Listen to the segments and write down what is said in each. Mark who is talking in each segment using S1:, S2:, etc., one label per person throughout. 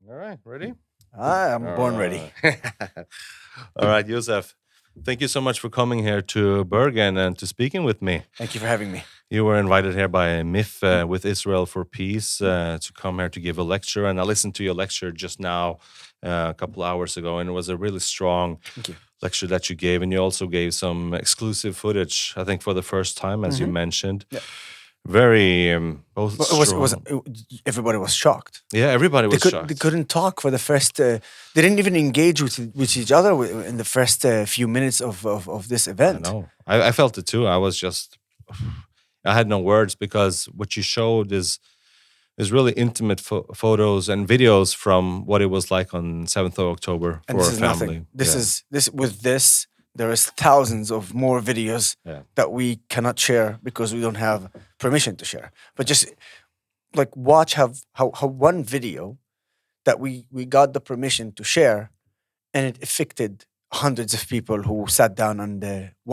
S1: All right, ready?
S2: I am born ready.
S1: All right. All right, Yosef. Thank you so much for coming here to Bergen and to speaking with me.
S2: Thank you for having me.
S1: You were invited here by MIFF with Israel for Peace to come here to give a lecture, and I listened to your lecture just now, a couple hours ago, and it was a really strong
S2: Thank you.
S1: lecture that you gave, and you also gave some exclusive footage. I think for the first time, as you mentioned,
S2: Yeah.
S1: very both
S2: But
S1: strong.
S2: everybody was shocked.
S1: Yeah, everybody
S2: They
S1: was
S2: they
S1: shocked.
S2: couldn't talk for the first. They didn't even engage with each other in the first few minutes of this
S1: I
S2: event.
S1: know. I felt it too. I was just, I had no words because what you showed is really intimate photos and videos from what it was like on 7th of October
S2: And
S1: for
S2: this
S1: a
S2: is nothing.
S1: family.
S2: This
S1: Yeah.
S2: is this with this. There is thousands of more videos
S1: Yeah.
S2: that we cannot share because we don't have permission to share. But just like watch how one video that we got the permission to share, and it affected hundreds of people who sat down and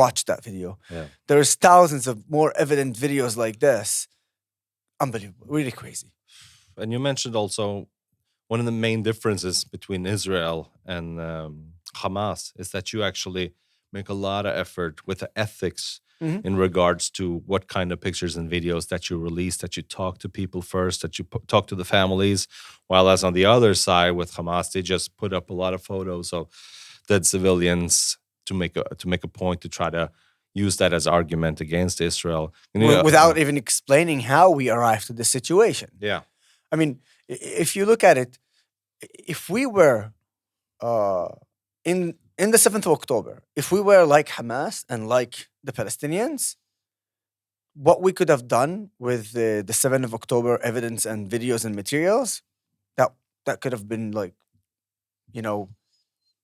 S2: watched that video.
S1: Yeah.
S2: There's thousands of more evident videos like this. Unbelievable, really crazy.
S1: And you mentioned also one of the main differences between Israel and Hamas is that you actually make a lot of effort with the ethics
S2: Mhm.
S1: in regards to what kind of pictures and videos that you release, that you talk to people first, that you talk to the families. While as on the other side with Hamas, they just put up a lot of photos of dead civilians to make a point to try to use that as argument against Israel. And,
S2: Without even explaining how we arrived to this situation.
S1: yeah,
S2: I mean, if you look at it, if we were uh, in the 7th of October, if we were like Hamas and like the Palestinians, what we could have done with the 7th of October evidence and videos and materials, that that could have been like, you know,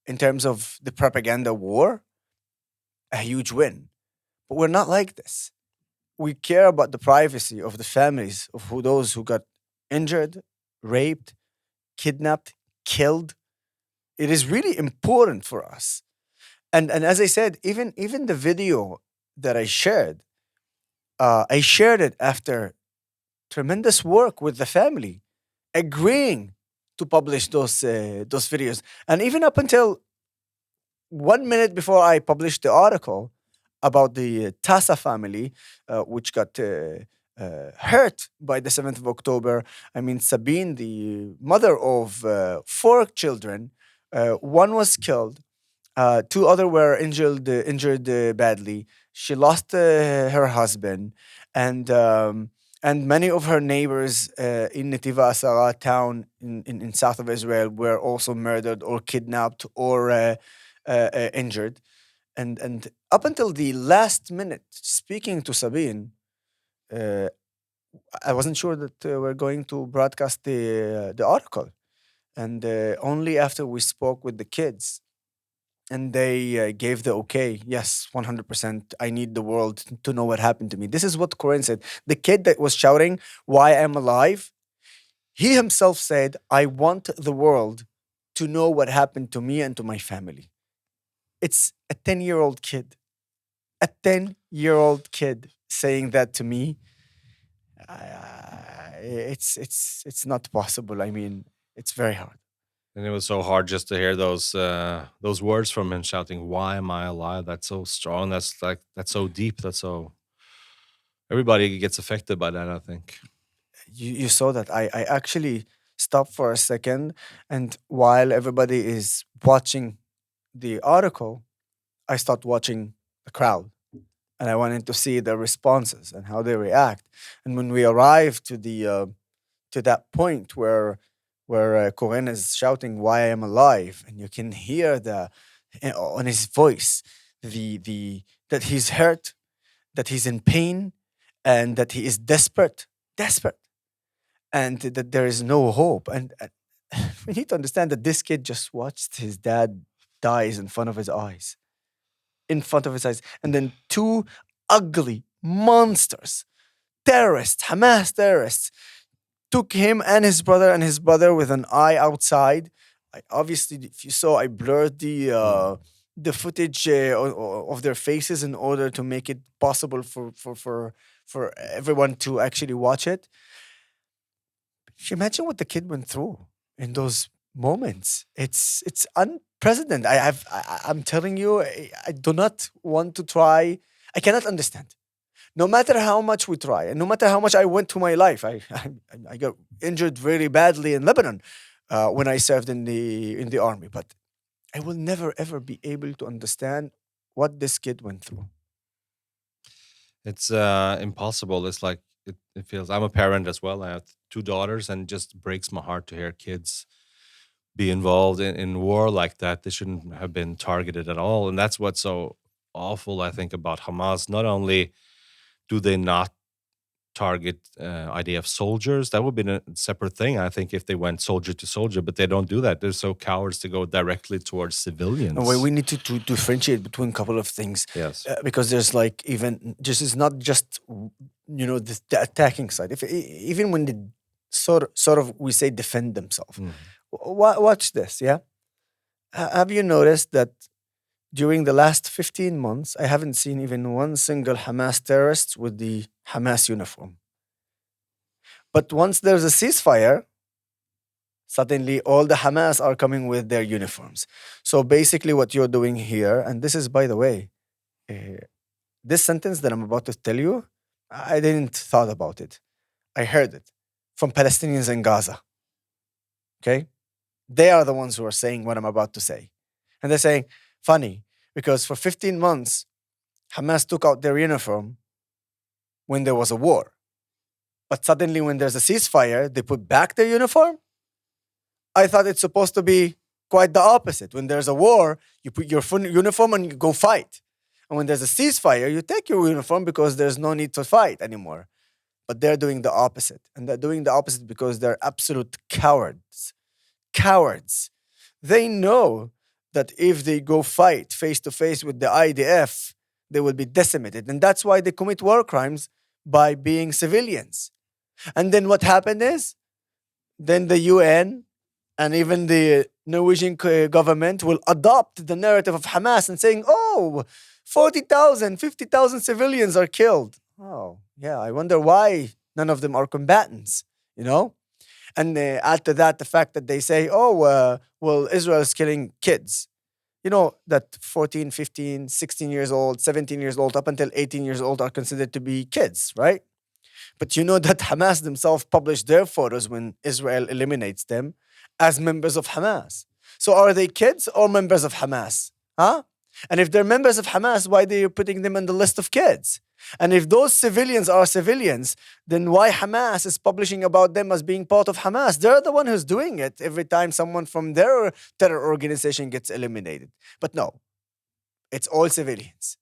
S2: in terms of the propaganda war, a huge win. But we're not like this. We care about the privacy of the families of those who got injured, raped, kidnapped, killed. It is really important for us. And as I said, even the video that I shared it after tremendous work with the family, agreeing to publish those videos, and even up until 1 minute before I published the article about the Tassa family, which got hurt by the 7th of October. I mean, Sabine, the mother of four children, one was killed, two other were injured badly. She lost her husband, and many of her neighbors in Netiva Asara town in south of Israel were also murdered or kidnapped or injured. And up until the last minute, speaking to Sabine, uh, I wasn't sure that we're going to broadcast the article, and only after we spoke with the kids and they gave the okay. Yes, 100%. I need the world to know what happened to me. This is what Corinne said. The kid that was shouting, "Why I'm alive," he himself said, "I want the world to know what happened to me and to my family." It's a 10-year-old kid, a 10-year-old kid saying that to me. It's not possible. I mean, it's very hard.
S1: and it was so hard just to hear those words from him shouting, "Why am I alive?" That's so strong. That's like that's so deep. That's so everybody gets affected by that. I think.
S2: You saw that I actually stopped for a second, and while everybody is watching the article, I stopped watching the crowd, and I wanted to see their responses and how they react. And when we arrived to that point where Corinne is shouting, "Why I am alive," and you can hear on his voice the that he's hurt, that he's in pain, and that he is desperate, and that there is no hope. And we need to understand that this kid just watched his dad dies in front of his eyes, and then two ugly monsters, terrorists, Hamas terrorists, took him and his brother with an eye outside. I, obviously, if you saw, I blurred the footage of their faces in order to make it possible for everyone to actually watch it. Imagine what the kid went through in those moments. It's unprecedented. I'm telling you, I do not want to try. I cannot understand. No matter how much we try, and no matter how much I went to my life, I got injured very badly in Lebanon when I served in the army. But I will never ever be able to understand what this kid went through.
S1: It's impossible. It's like it feels. I'm a parent as well. I have two daughters, and it just breaks my heart to hear kids be involved in war like that. They shouldn't have been targeted at all. And that's what's so awful, I think, about Hamas. Not only do they not target IDF soldiers, that would be a separate thing, I think, if they went soldier to soldier, but they don't do that. They're so cowards to go directly towards
S2: And we
S1: civilians.
S2: need to differentiate between a couple of things
S1: Yes.
S2: because there's like even just it's not just the attacking side. If even when they sort of we say defend themselves.
S1: Mhm.
S2: Watch this, yeah. Have you noticed that during the last 15 months, I haven't seen even one single Hamas terrorist with the Hamas uniform. But once there's a ceasefire, suddenly all the Hamas are coming with their uniforms. So basically, what you're doing here, and this is, by the way, uh, this sentence that I'm about to tell you, I didn't thought about it. I heard it from Palestinians in Gaza. Okay, they are the ones who are saying what I'm about to say, and they're saying funny because for 15 months, Hamas took out their uniform when there was a war, but suddenly when there's a ceasefire, they put back their uniform. I thought it's supposed to be quite the opposite. When there's a war, you put your full uniform and you go fight. And when there's a ceasefire, you take your uniform because there's no need to fight anymore. But they're doing the opposite. And they're doing the opposite because they're absolute cowards. Cowards. They know that if they go fight face to face with the IDF, they will be decimated. And that's why they commit war crimes by being civilians. And then what happened is, then the UN and even the Norwegian government will adopt the narrative of Hamas and saying, oh, 40,000, 50,000 civilians are killed. Oh, yeah, I wonder why none of them are combatants, you know? And add to that the fact that they say, oh, well, Israel is killing kids. You know, that 14, 15, 16 years old, 17 years old, up until 18 years old are considered to be kids, right? But you know that Hamas themselves publish their photos when Israel eliminates them as members of Hamas. So are they kids or members of Hamas? Huh? And if they're members of Hamas, why are you putting them on the list of kids? And if those civilians are civilians, then why Hamas is publishing about them as being part of Hamas? They're the one who's doing it every time someone from their terror organization gets eliminated. But no, it's all civilians.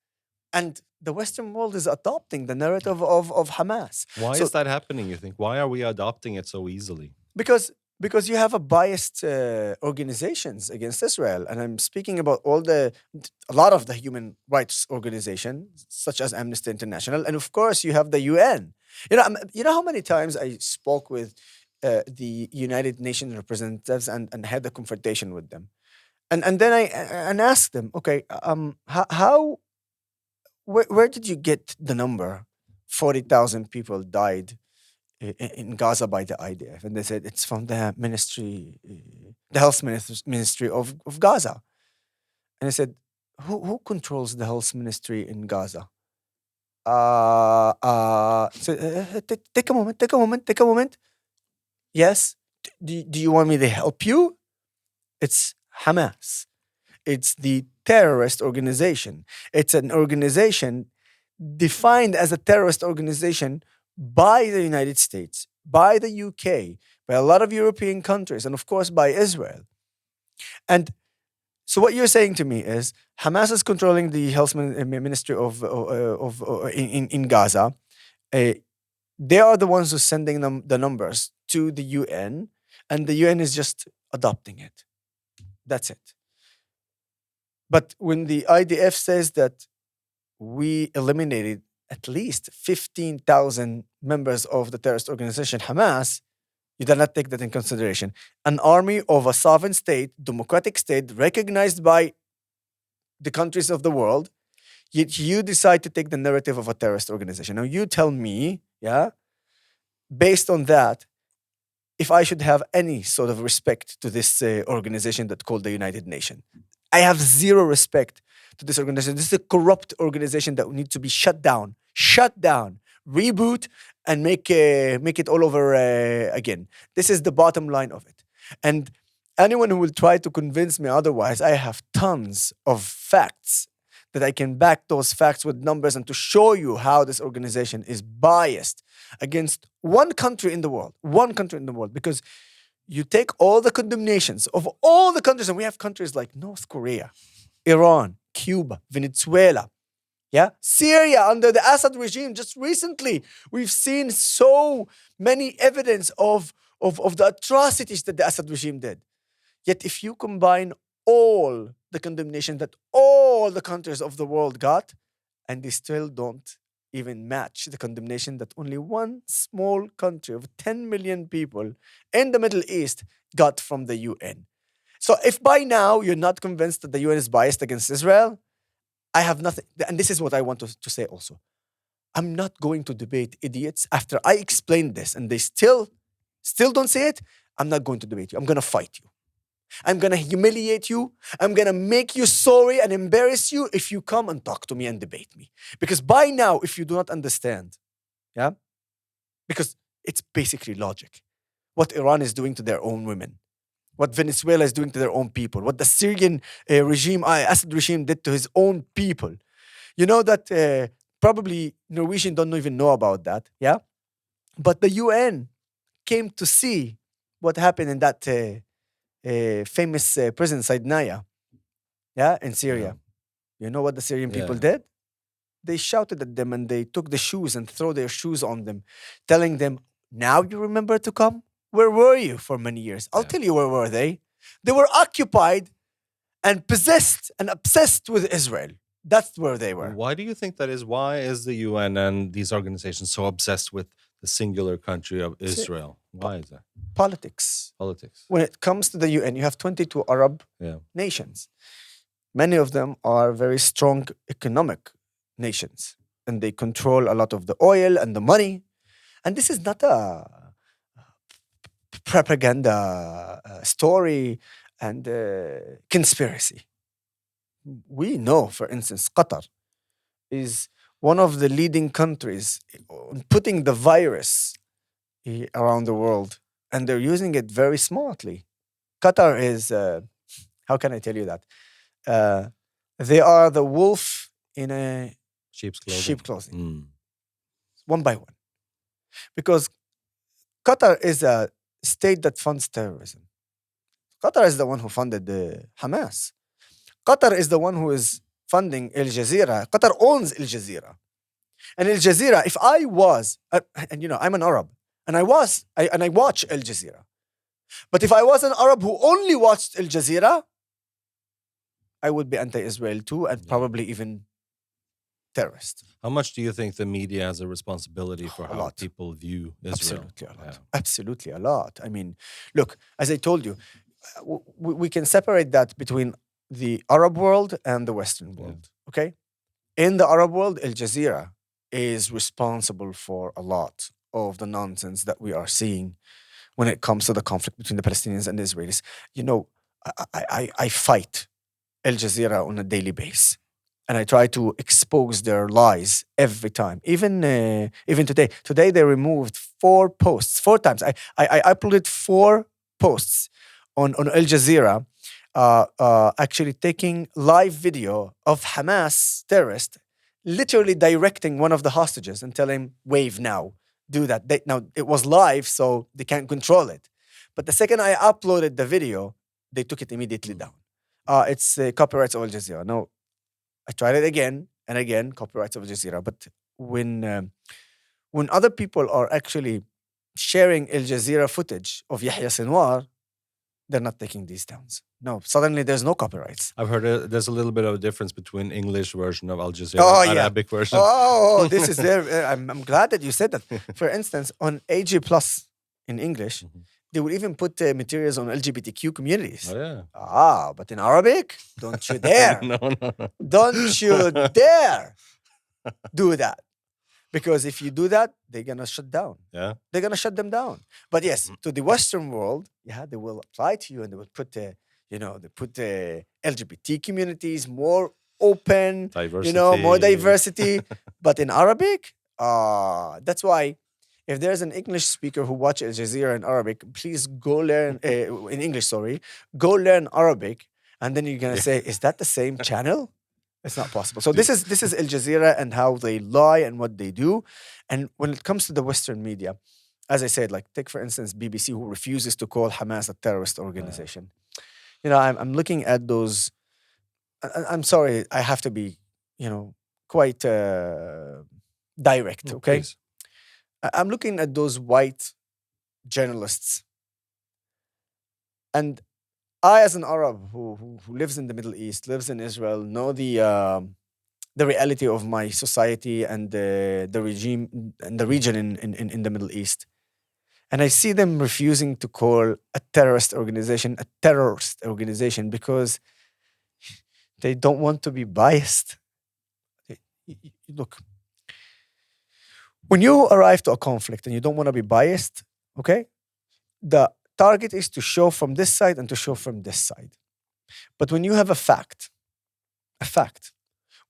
S2: And the Western world is adopting the narrative of Hamas.
S1: Why
S2: So
S1: is that happening, you think? Why are we adopting it so easily?
S2: because because you have a biased organizations against Israel, and I'm speaking about a lot of the human rights organizations such as Amnesty International, and of course you have the UN. You know how many times I spoke with the United Nations representatives and had a confrontation with them, and then I and asked them, okay, how where did you get the number 40,000 people died in Gaza by the IDF? And they said it's from the ministry, the health ministry of Gaza. And I said, who controls the health ministry in Gaza? Take a moment, take a moment, take a moment. Yes. Do you want me to help you? It's Hamas. It's the terrorist organization. It's an organization defined as a terrorist organization by the United States, by the UK, by a lot of European countries, and of course by Israel. And so what you're saying to me is Hamas is controlling the health ministry in Gaza. Uh, they are the ones who are sending them the numbers to the UN, and the UN is just adopting it. That's it. But when the IDF says that we eliminated at least 15,000 members of the terrorist organization Hamas, you do not take that in consideration. An army of a sovereign state, democratic state, recognized by the countries of the world, yet you decide to take the narrative of a terrorist organization. Now you tell me, yeah, based on that, if I should have any sort of respect to this organization that called the United Nations. I have zero respect to this organization. This is a corrupt organization that needs to be shut down, reboot, and make it all over again. This is the bottom line of it. And anyone who will try to convince me otherwise, I have tons of facts that I can back those facts with numbers and to show you how this organization is biased against one country in the world, because you take all the condemnations of all the countries, and we have countries like North Korea, Iran, Cuba, Venezuela, Syria under the Assad regime. Just recently, we've seen so many evidence of the atrocities that the Assad regime did. Yet if you combine all the condemnation that all the countries of the world got, and they still don't even match the condemnation that only one small country of 10 million people in the Middle East got from the UN. So if by now you're not convinced that the UN is biased against Israel, I have nothing. And this is what I want to say also. I'm not going to debate idiots after I explained this and they still don't say it. I'm not going to debate you. I'm going to fight you. I'm going to humiliate you. I'm going to make you sorry and embarrass you if you come and talk to me and debate me. Because by now, if you do not understand, because it's basically logic. What Iran is doing to their own women, what Venezuela is doing to their own people, what the Syrian Assad regime did to his own people. You know that probably Norwegians don't even know about that, But the UN came to see what happened in that famous prison, Saidnaya, in Syria. You know what the Syrian people did? They shouted at them and they took the shoes and threw their shoes on them, telling them, now you remember to come? Where were you for many years? I'll tell you where were they. They were occupied and possessed and obsessed with Israel. That's where they were.
S1: Why do you think that is? Why is the UN and these organizations so obsessed with the singular country of Israel? Why is that?
S2: Politics.
S1: When
S2: it comes to the UN, you have 22 Arab nations. Many of them are very strong economic nations, and they control a lot of the oil and the money. And this is not a propaganda story and conspiracy. We know, for instance, Qatar is one of the leading countries in putting the virus around the world, and they're using it very smartly. Qatar is, how can I tell you that? They are the wolf in a sheep clothing. One by one. Because Qatar is a state that funds terrorism. Qatar is the one who funded the Hamas. Qatar is the one who is funding Al Jazeera. Qatar owns Al Jazeera. And Al Jazeera, if I was, and I'm an Arab, and I watch Al Jazeera. But if I was an Arab who only watched Al Jazeera, I would be anti-Israel too, and probably even terrorist.
S1: How much do you think the media has a responsibility for how people view Israel?
S2: Absolutely a lot. Absolutely a lot. I mean, look, as I told you, we can separate that between the Arab world and the Western world, okay? In the Arab world, Al Jazeera is responsible for a lot of the nonsense that we are seeing when it comes to the conflict between the Palestinians and the Israelis. I fight Al Jazeera on a daily basis. And I try to expose their lies every time. Even today. Today they removed 4 posts, 4 times. I uploaded 4 posts on Al Jazeera, actually taking live video of Hamas terrorists, literally directing one of the hostages and telling him, wave now, do that. Now, it was live, so they can't control it. But the second I uploaded the video, they took it immediately down. It's copyrights of Al Jazeera. No, I tried it again and again, copyrights of Al Jazeera. But when other people are actually sharing Al Jazeera footage of Yahya Sinwar, they're not taking these down. No, suddenly there's no copyrights.
S1: I've heard there's a little bit of a difference between English version of Al Jazeera and Arabic version.
S2: Oh, this is there. I'm glad that you said that. For instance, on AG Plus in English, they would even put materials on LGBTQ communities.
S1: Oh, yeah.
S2: But in Arabic, don't you dare.
S1: No.
S2: Don't you dare do that. Because if you do that, they're gonna shut down.
S1: Yeah.
S2: They're gonna shut them down. But yes, to the Western world, yeah, they will apply to you and they will put they put the LGBT communities more open, more
S1: Diversity.
S2: diversity. But in Arabic, that's why if there's an English speaker who watches Al Jazeera in Arabic, please go learn in English. Sorry, go learn Arabic, and then you're gonna
S1: Yeah.
S2: say, "Is that the same channel?" It's not possible. So this is Al Jazeera and how they lie and what they do. And when it comes to the Western media, as I said, like take for instance BBC, who refuses to call Hamas a terrorist organization. I'm looking at those. I'm sorry, I have to be, quite direct.
S1: No,
S2: Okay,
S1: please.
S2: I'm looking at those white journalists, and I, as an Arab who lives in the Middle East, lives in Israel, know the reality of my society and the regime and the region in the Middle East. And I see them refusing to call a terrorist organization because they don't want to be biased. Look, when you arrive to a conflict and you don't want to be biased, okay, the target is to show from this side and to show from this side. But when you have a fact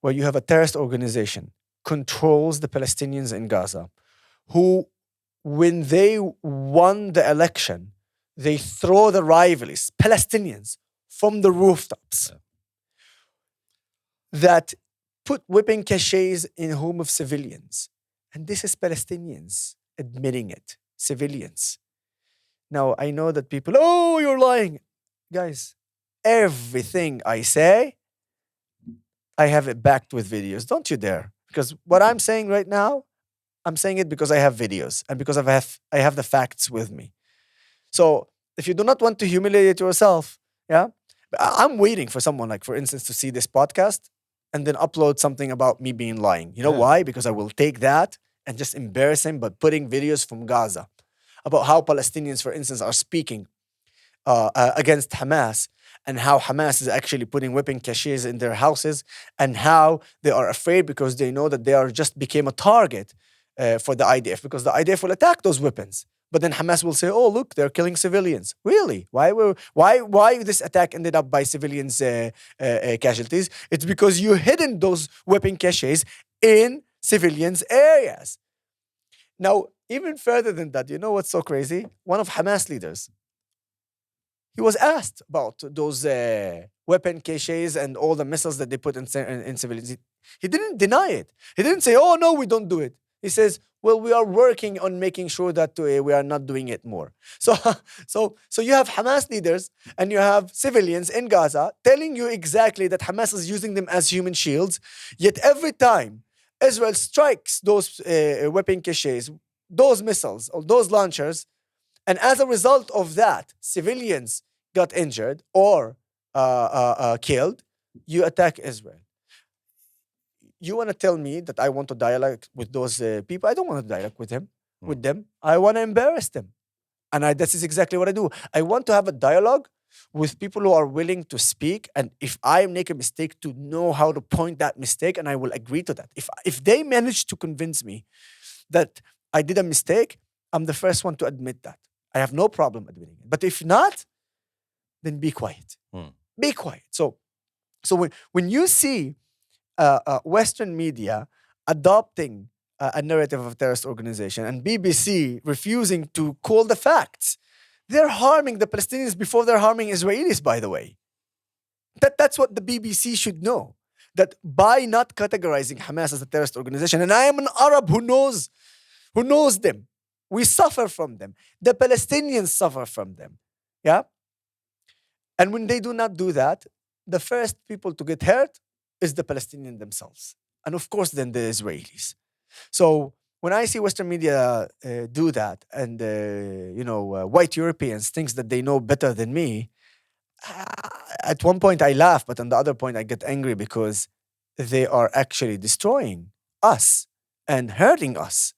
S2: where you have a terrorist organization controls the Palestinians in Gaza, who, when they won the election, they throw the rivalries, Palestinians, from the rooftops, that put whipping caches in home of civilians. And this is Palestinians admitting it, civilians. Now, I know that people, oh, you're lying. Guys, everything I say, I have it backed with videos. Don't you dare. Because what I'm saying right now, I'm saying it because I have videos and because I have the facts with me. So if you do not want to humiliate yourself, yeah, I'm waiting for someone, like, for instance, to see this podcast and then upload something about me being lying. You know why? Because I will take that and just embarrass him by putting videos from Gaza about how Palestinians, for instance, are speaking against Hamas, and how Hamas is actually putting whipping caches in their houses, and how they are afraid because they know that they are just became a target for the IDF, because the IDF will attack those weapons. But then Hamas will say, "Oh, look, they're killing civilians." Really? Why this attack ended up by civilians casualties? It's because you hidden those weapon caches in civilians areas. Now, even further than that, you know what's so crazy? One of Hamas leaders, he was asked about those weapon caches and all the missiles that they put in civilians. He didn't deny it. He didn't say, "Oh, no, we don't do it." He says, "Well, we are working on making sure that we are not doing it more." So you have Hamas leaders and you have civilians in Gaza telling you exactly that Hamas is using them as human shields. Yet every time Israel strikes those weapon caches, those missiles or those launchers, and as a result of that, civilians got injured or killed, you attack Israel. You want to tell me that I want to dialogue with those people? I don't want to dialogue with them. I want to embarrass them. And this is exactly what I do. I want to have a dialogue with people who are willing to speak. And if I make a mistake, to know how to point that mistake, and I will agree to that. If they manage to convince me that I did a mistake, I'm the first one to admit that. I have no problem admitting it. But if not, then be quiet. Be quiet. So when you see Western media adopting a narrative of a terrorist organization and BBC refusing to call the facts, they're harming the Palestinians before they're harming Israelis, by the way. That's what the BBC should know. That by not categorizing Hamas as a terrorist organization, and I am an Arab who knows them. We suffer from them. The Palestinians suffer from them. Yeah? And when they do not do that, the first people to get hurt is the Palestinians themselves. And of course, then the Israelis. So when I see Western media do that, and white Europeans think that they know better than me, at one point I laugh, but on the other point I get angry, because they are actually destroying us and hurting us.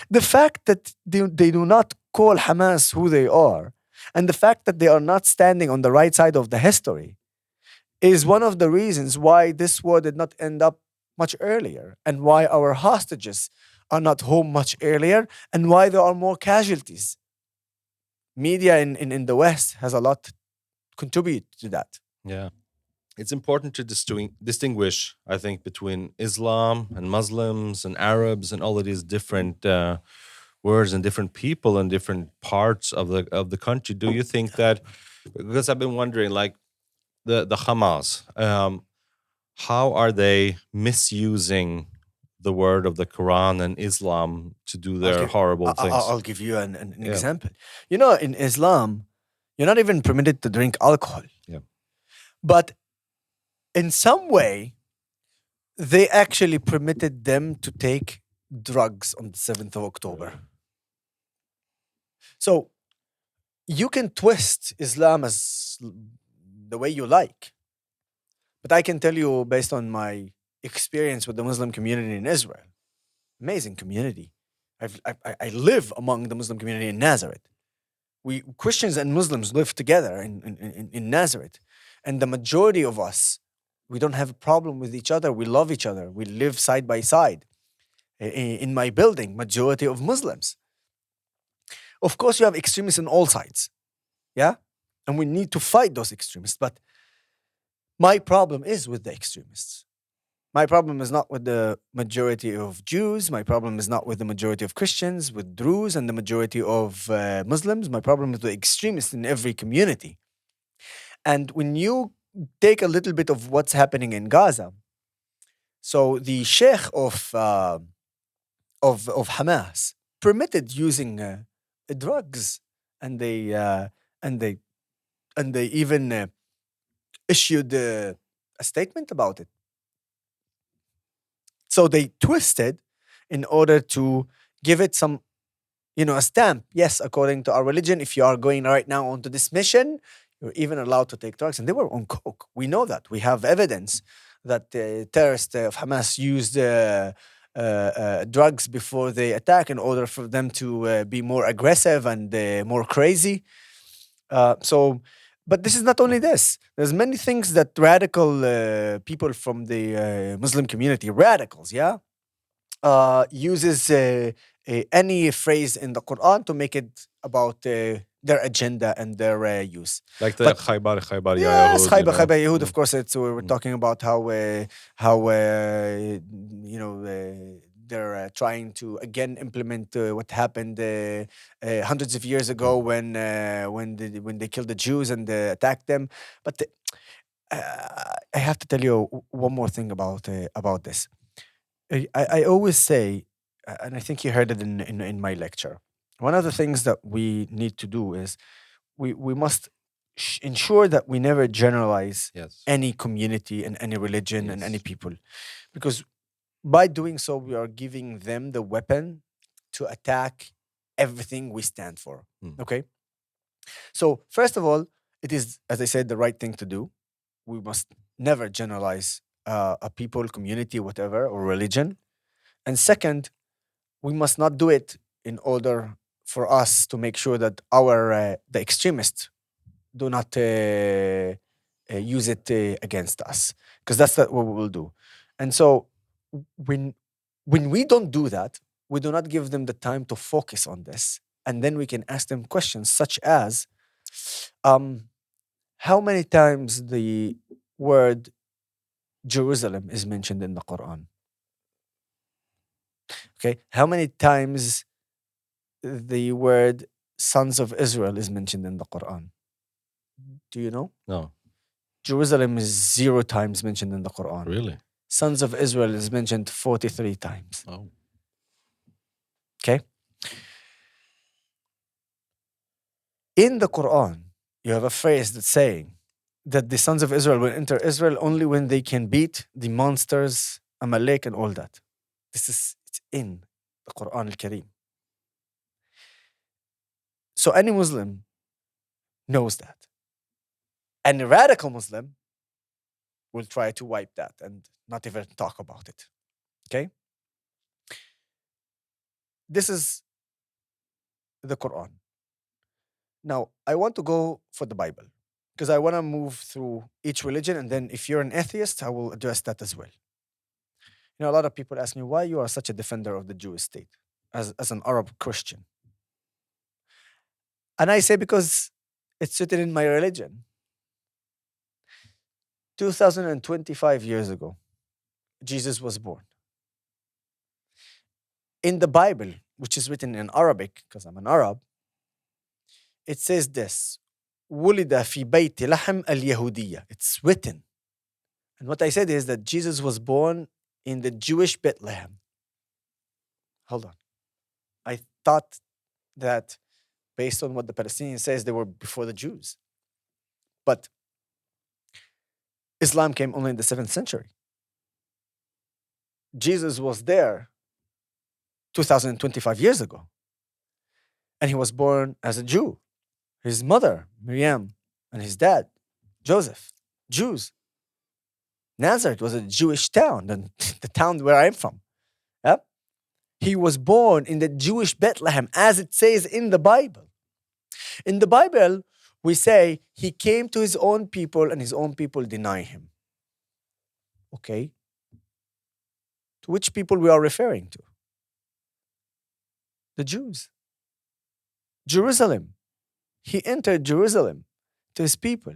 S2: The fact that they do not call Hamas who they are, and the fact that they are not standing on the right side of the history, is one of the reasons why this war did not end up much earlier, and why our hostages are not home much earlier, and why there are more casualties. Media in the West has a lot to contribute to that.
S1: Yeah. It's important to distinguish, I think, between Islam and Muslims and Arabs and all of these different words and different people and different parts of the country. Do you think that, because I've been wondering, like the Hamas, how are they misusing the word of the Quran and Islam to do
S2: I'll
S1: their
S2: give,
S1: horrible things?
S2: I'll give you an
S1: Yeah.
S2: example. You know, in Islam, you're not even permitted to drink alcohol.
S1: Yeah.
S2: But in some way, they actually permitted them to take drugs on the 7th of October. So you can twist Islam as the way you like. But I can tell you, based on my experience with the Muslim community in Israel, amazing community. I live among the Muslim community in Nazareth. We Christians and Muslims live together in Nazareth. And the majority of us, we don't have a problem with each other. We love each other. We live side by side. In my building, majority of Muslims. Of course, you have extremists on all sides. Yeah? And we need to fight those extremists. But my problem is with the extremists. My problem is not with the majority of Jews. My problem is not with the majority of Christians, with Druze and the majority of Muslims. My problem is with the extremists in every community. And when you take a little bit of what's happening in Gaza, so the sheikh of Hamas permitted using drugs, and they and they even issued a statement about it. So they twisted in order to give it some, a stamp. Yes, according to our religion, if you are going right now onto this mission, you're even allowed to take drugs. And they were on coke. We know that. We have evidence that the terrorists of Hamas used drugs before they attack in order for them to be more aggressive and more crazy. But this is not only this. There's many things that radical people from the Muslim community, radicals, yeah, uses any phrase in the Quran to make it about their agenda and their use.
S1: Like the
S2: But
S1: Khaybar
S2: yes,
S1: Yahud,
S2: Khaybar Yahud, of course, we're
S1: Mm.
S2: talking about how they're trying to again implement what happened hundreds of years ago when they killed the Jews and attacked them. But I have to tell you one more thing about this. I always say, and I think you heard it in my lecture. One of the things that we need to do is we must ensure that we never generalize
S1: Yes.
S2: any community and any religion and any
S1: Yes.
S2: people, because by doing so we are giving them the weapon to attack everything we stand for.
S1: Mm.
S2: Okay, so first of all, it is, as I said, the right thing to do. We must never generalize a people, community, whatever, or religion. And second, we must not do it in order for us to make sure that the extremists do not use it against us, because that's not what we will do. And so when we don't do that, we do not give them the time to focus on this, and then we can ask them questions such as, how many times the word Jerusalem is mentioned in the Quran? Okay, how many times the word sons of Israel is mentioned in the Quran? Do you know?
S1: No,
S2: Jerusalem is 0 times mentioned in the Quran.
S1: really?
S2: Sons of Israel is mentioned 43 times.
S1: Oh.
S2: Okay? In the Quran, you have a phrase that's saying that the sons of Israel will enter Israel only when they can beat the monsters, Amalek, and all that. It's in the Quran al-Kareem. So any Muslim knows that. And a radical Muslim will try to wipe that and not even talk about it. Okay? This is the Quran. Now, I want to go for the Bible because I want to move through each religion, and then if you're an atheist, I will address that as well. A lot of people ask me why you are such a defender of the Jewish state as an Arab Christian. And I say because it's written in my religion. 2025 years ago, Jesus was born. In the Bible, which is written in Arabic, because I'm an Arab, it says this, ولد في بيت لحم اليهودية. It's written. And what I said is that Jesus was born in the Jewish Bethlehem. Hold on. I thought that based on what the Palestinian says, they were before the Jews. But Islam came only in the 7th century. Jesus was there 2025 years ago. And he was born as a Jew. His mother, Miriam, and his dad, Joseph, Jews. Nazareth was a Jewish town, the town where I'm from. Yep. He was born in the Jewish Bethlehem, as it says in the Bible. In the Bible, we say he came to his own people and his own people deny him. Okay. To which people we are referring to? The Jews. Jerusalem. He entered Jerusalem to his people.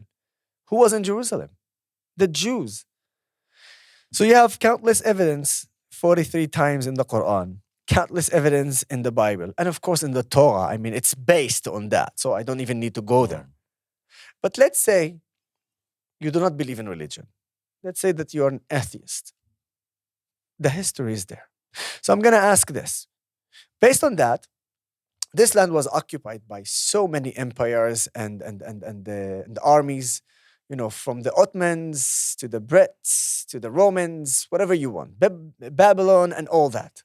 S2: Who was in Jerusalem? The Jews. So you have countless evidence, 43 times in the Quran, countless evidence in the Bible, and of course in the Torah. I mean, it's based on that, so I don't even need to go there. But let's say you do not believe in religion. Let's say that you're an atheist. The history is there. So I'm going to ask this. Based on that, this land was occupied by so many empires and the armies, from the Ottomans to the Brits to the Romans, whatever you want, Babylon and all that.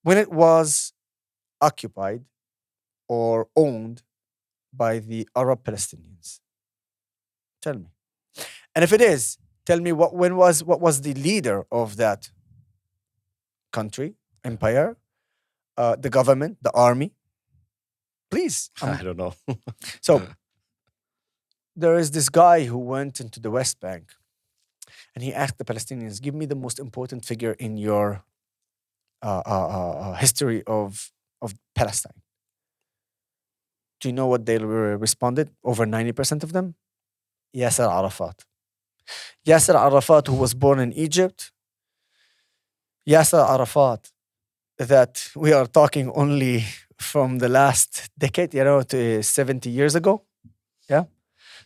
S2: When it was occupied or owned by the Arab Palestinians, tell me. And if it is, tell me what was the leader of that country, empire, the government, the army? Please.
S1: I don't know.
S2: So there is this guy who went into the West Bank and he asked the Palestinians, give me the most important figure in your history of Palestine. Do you know what they responded? Over 90% of them? Yasser Arafat. Yasser Arafat, who was born in Egypt. Yasser Arafat, that we are talking only from the last decade, to 70 years ago. Yeah.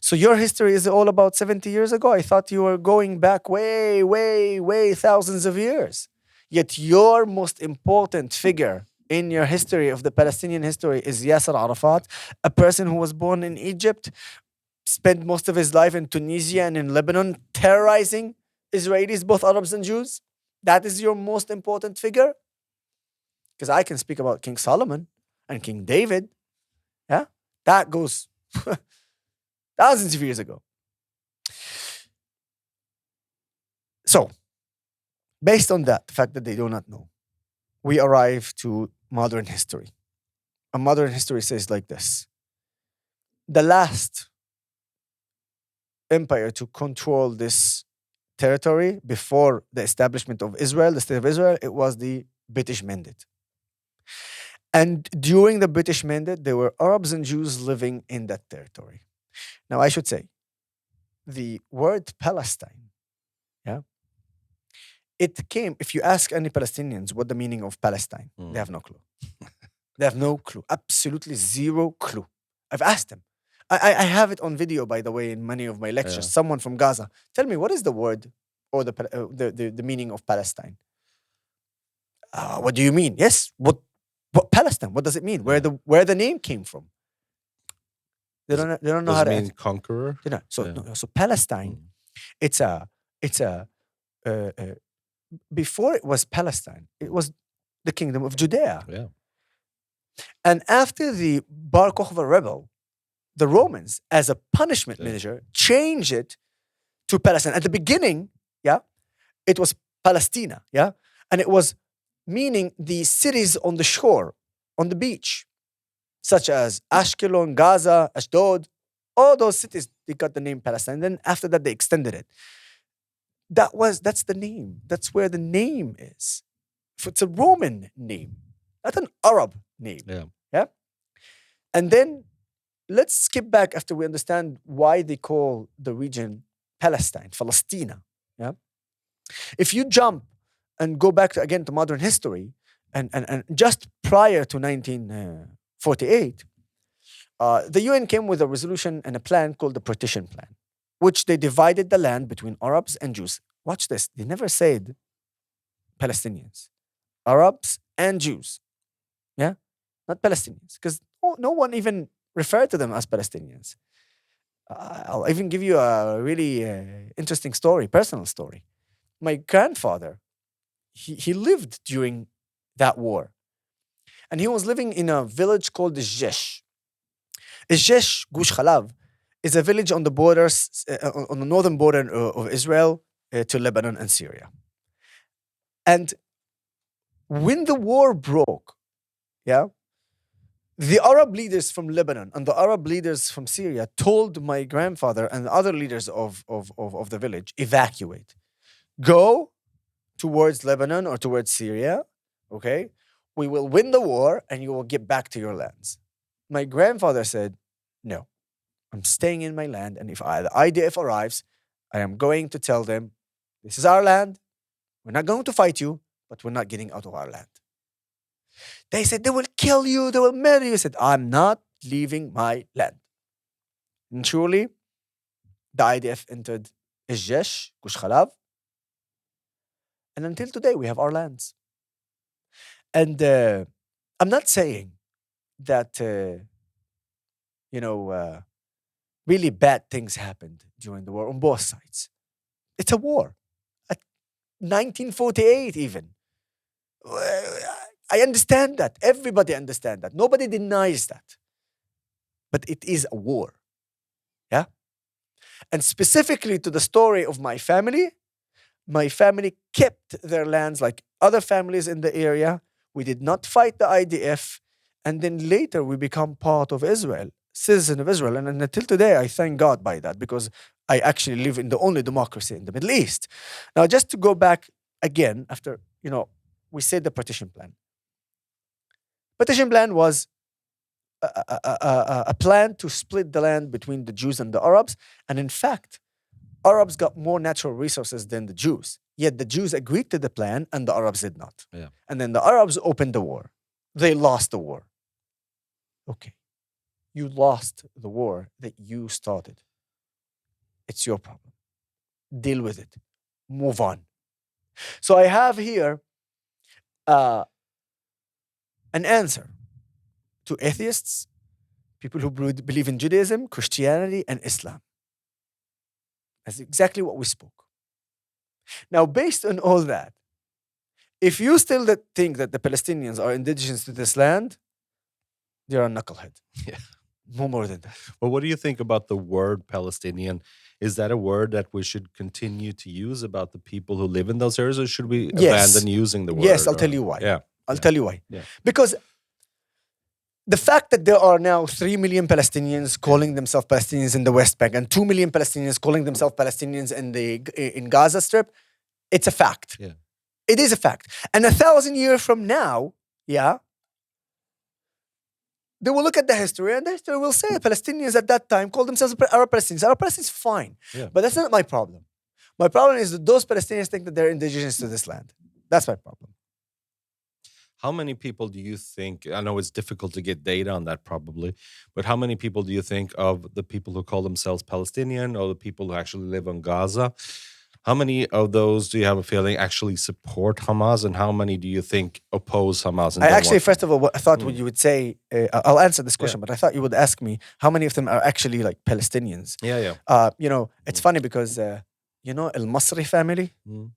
S2: So your history is all about 70 years ago. I thought you were going back way, way, way thousands of years. Yet your most important figure in your history of the Palestinian history is Yasser Arafat, a person who was born in Egypt, spent most of his life in Tunisia and in Lebanon, terrorizing Israelis, both Arabs and Jews. That is your most important figure? Because I can speak about King Solomon and King David. Yeah, that goes thousands of years ago. So, based on that, the fact that they do not know, we arrive to modern history. And modern history says like this. The last empire to control this territory before the establishment of Israel, the state of Israel, it was the British Mandate. And during the British Mandate, there were Arabs and Jews living in that territory. Now, I should say, the word Palestine, it came, if you ask any Palestinians what the meaning of Palestine, they have no clue. They have no clue, absolutely zero clue. I've asked them. I have it on video, by the way, in many of my lectures.
S1: Yeah.
S2: Someone from Gaza, tell me, what is the word or the meaning of Palestine? What do you mean? Yes, what Palestine? What does it mean? Where the name came from? They don't know
S1: Does
S2: how
S1: it
S2: to
S1: mean
S2: answer.
S1: conqueror?
S2: You know, so
S1: Yeah.
S2: so Palestine, it's a before it was Palestine, it was the kingdom of Judea.
S1: Yeah.
S2: And after the Bar Kokhba rebel, the Romans, as a punishment measure, changed it to Palestine. At the beginning, it was Palestina, and it was meaning the cities on the shore, on the beach, such as Ashkelon, Gaza, Ashdod, all those cities, they got the name Palestine. Then after that, they extended it. That's the name. That's where the name is. It's a Roman name, not an Arab name.
S1: Yeah.
S2: Yeah. And then let's skip back after we understand why they call the region Palestine, Palestina. Yeah. If you jump and go back again to modern history, and just prior to 1948, the UN came with a resolution and a plan called the partition plan, which they divided the land between Arabs and Jews. Watch this. They never said Palestinians, Arabs and Jews. Yeah. Not Palestinians, because no one even referred to them as Palestinians. I'll even give you a really interesting story, personal story. My grandfather, he lived during that war. And he was living in a village called Jesh. Jesh, Gush Khalav, is a village on the borders, on the northern border of Israel to Lebanon and Syria. And when the war broke, yeah, the Arab leaders from Lebanon and the Arab leaders from Syria told my grandfather and other leaders of the village, evacuate. Go towards Lebanon or towards Syria, okay? We will win the war and you will get back to your lands. My grandfather said, no, I'm staying in my land. And if the IDF arrives, I am going to tell them, this is our land. We're not going to fight you, but we're not getting out of our land. They said, they will kill you, they will murder you. I said, I'm not leaving my land. And truly, the IDF entered Jesh, Gush Khalav. And until today, we have our lands. And I'm not saying that, really bad things happened during the war on both sides. It's a war. At 1948 even. I understand that. Everybody understands that. Nobody denies that. But it is a war. Yeah? And specifically to the story of my family kept their lands like other families in the area. We did not fight the IDF. And then later we become part of Israel, citizen of Israel. And until today, I thank God by that because I actually live in the only democracy in the Middle East. Now, just to go back again, after, we said the partition plan. Partition plan was a plan to split the land between the Jews and the Arabs. And in fact, Arabs got more natural resources than the Jews. Yet the Jews agreed to the plan and the Arabs did not.
S1: Yeah.
S2: And then the Arabs opened the war. They lost the war. Okay. You lost the war that you started. It's your problem. Deal with it. Move on. So I have here an answer to atheists, people who believe in Judaism, Christianity, and Islam. That's exactly what we spoke. Now, based on all that, if you still think that the Palestinians are indigenous to this land, they're a knucklehead.
S1: Yeah.
S2: No more than that.
S1: Well, what do you think about the word Palestinian? Is that a word that we should continue to use about the people who live in those areas, or should we abandon using the word?
S2: Yes, I'll tell you why.
S1: Yeah.
S2: I'll tell you why.
S1: Yeah.
S2: Because the fact that there are now 3 million Palestinians calling themselves Palestinians in the West Bank and 2 million Palestinians calling themselves Palestinians in Gaza Strip, it's a fact.
S1: Yeah.
S2: It is a fact. And 1,000 years from now, yeah, they will look at the history and the history will say Palestinians at that time called themselves Arab Palestinians. Arab Palestinians, fine.
S1: Yeah.
S2: But that's not my problem. My problem is that those Palestinians think that they're indigenous to this land. That's my problem.
S1: How many people do you think, I know it's difficult to get data on that probably, but how many people do you think of the people who call themselves Palestinian or the people who actually live on Gaza? How many of those do you have a feeling actually support Hamas, and how many do you think oppose Hamas? And
S2: I actually, first of all, I thought what you would say, I'll answer this question, but I thought you would ask me how many of them are actually like Palestinians.
S1: Yeah.
S2: It's funny because, Al-Masri family.
S1: Mm.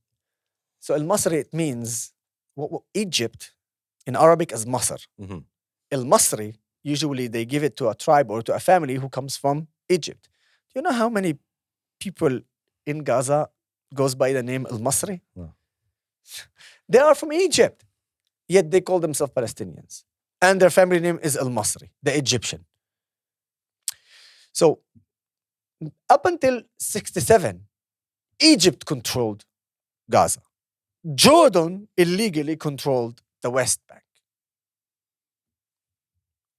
S2: So Al-Masri, it means Egypt in Arabic as Masr.
S1: Mm-hmm.
S2: Al-Masri, usually they give it to a tribe or to a family who comes from Egypt. Do you know how many people in Gaza goes by the name Al-Masri?
S1: No.
S2: They are from Egypt, yet they call themselves Palestinians. And their family name is Al-Masri, the Egyptian. So up until 1967, Egypt controlled Gaza. Jordan illegally controlled the West Bank.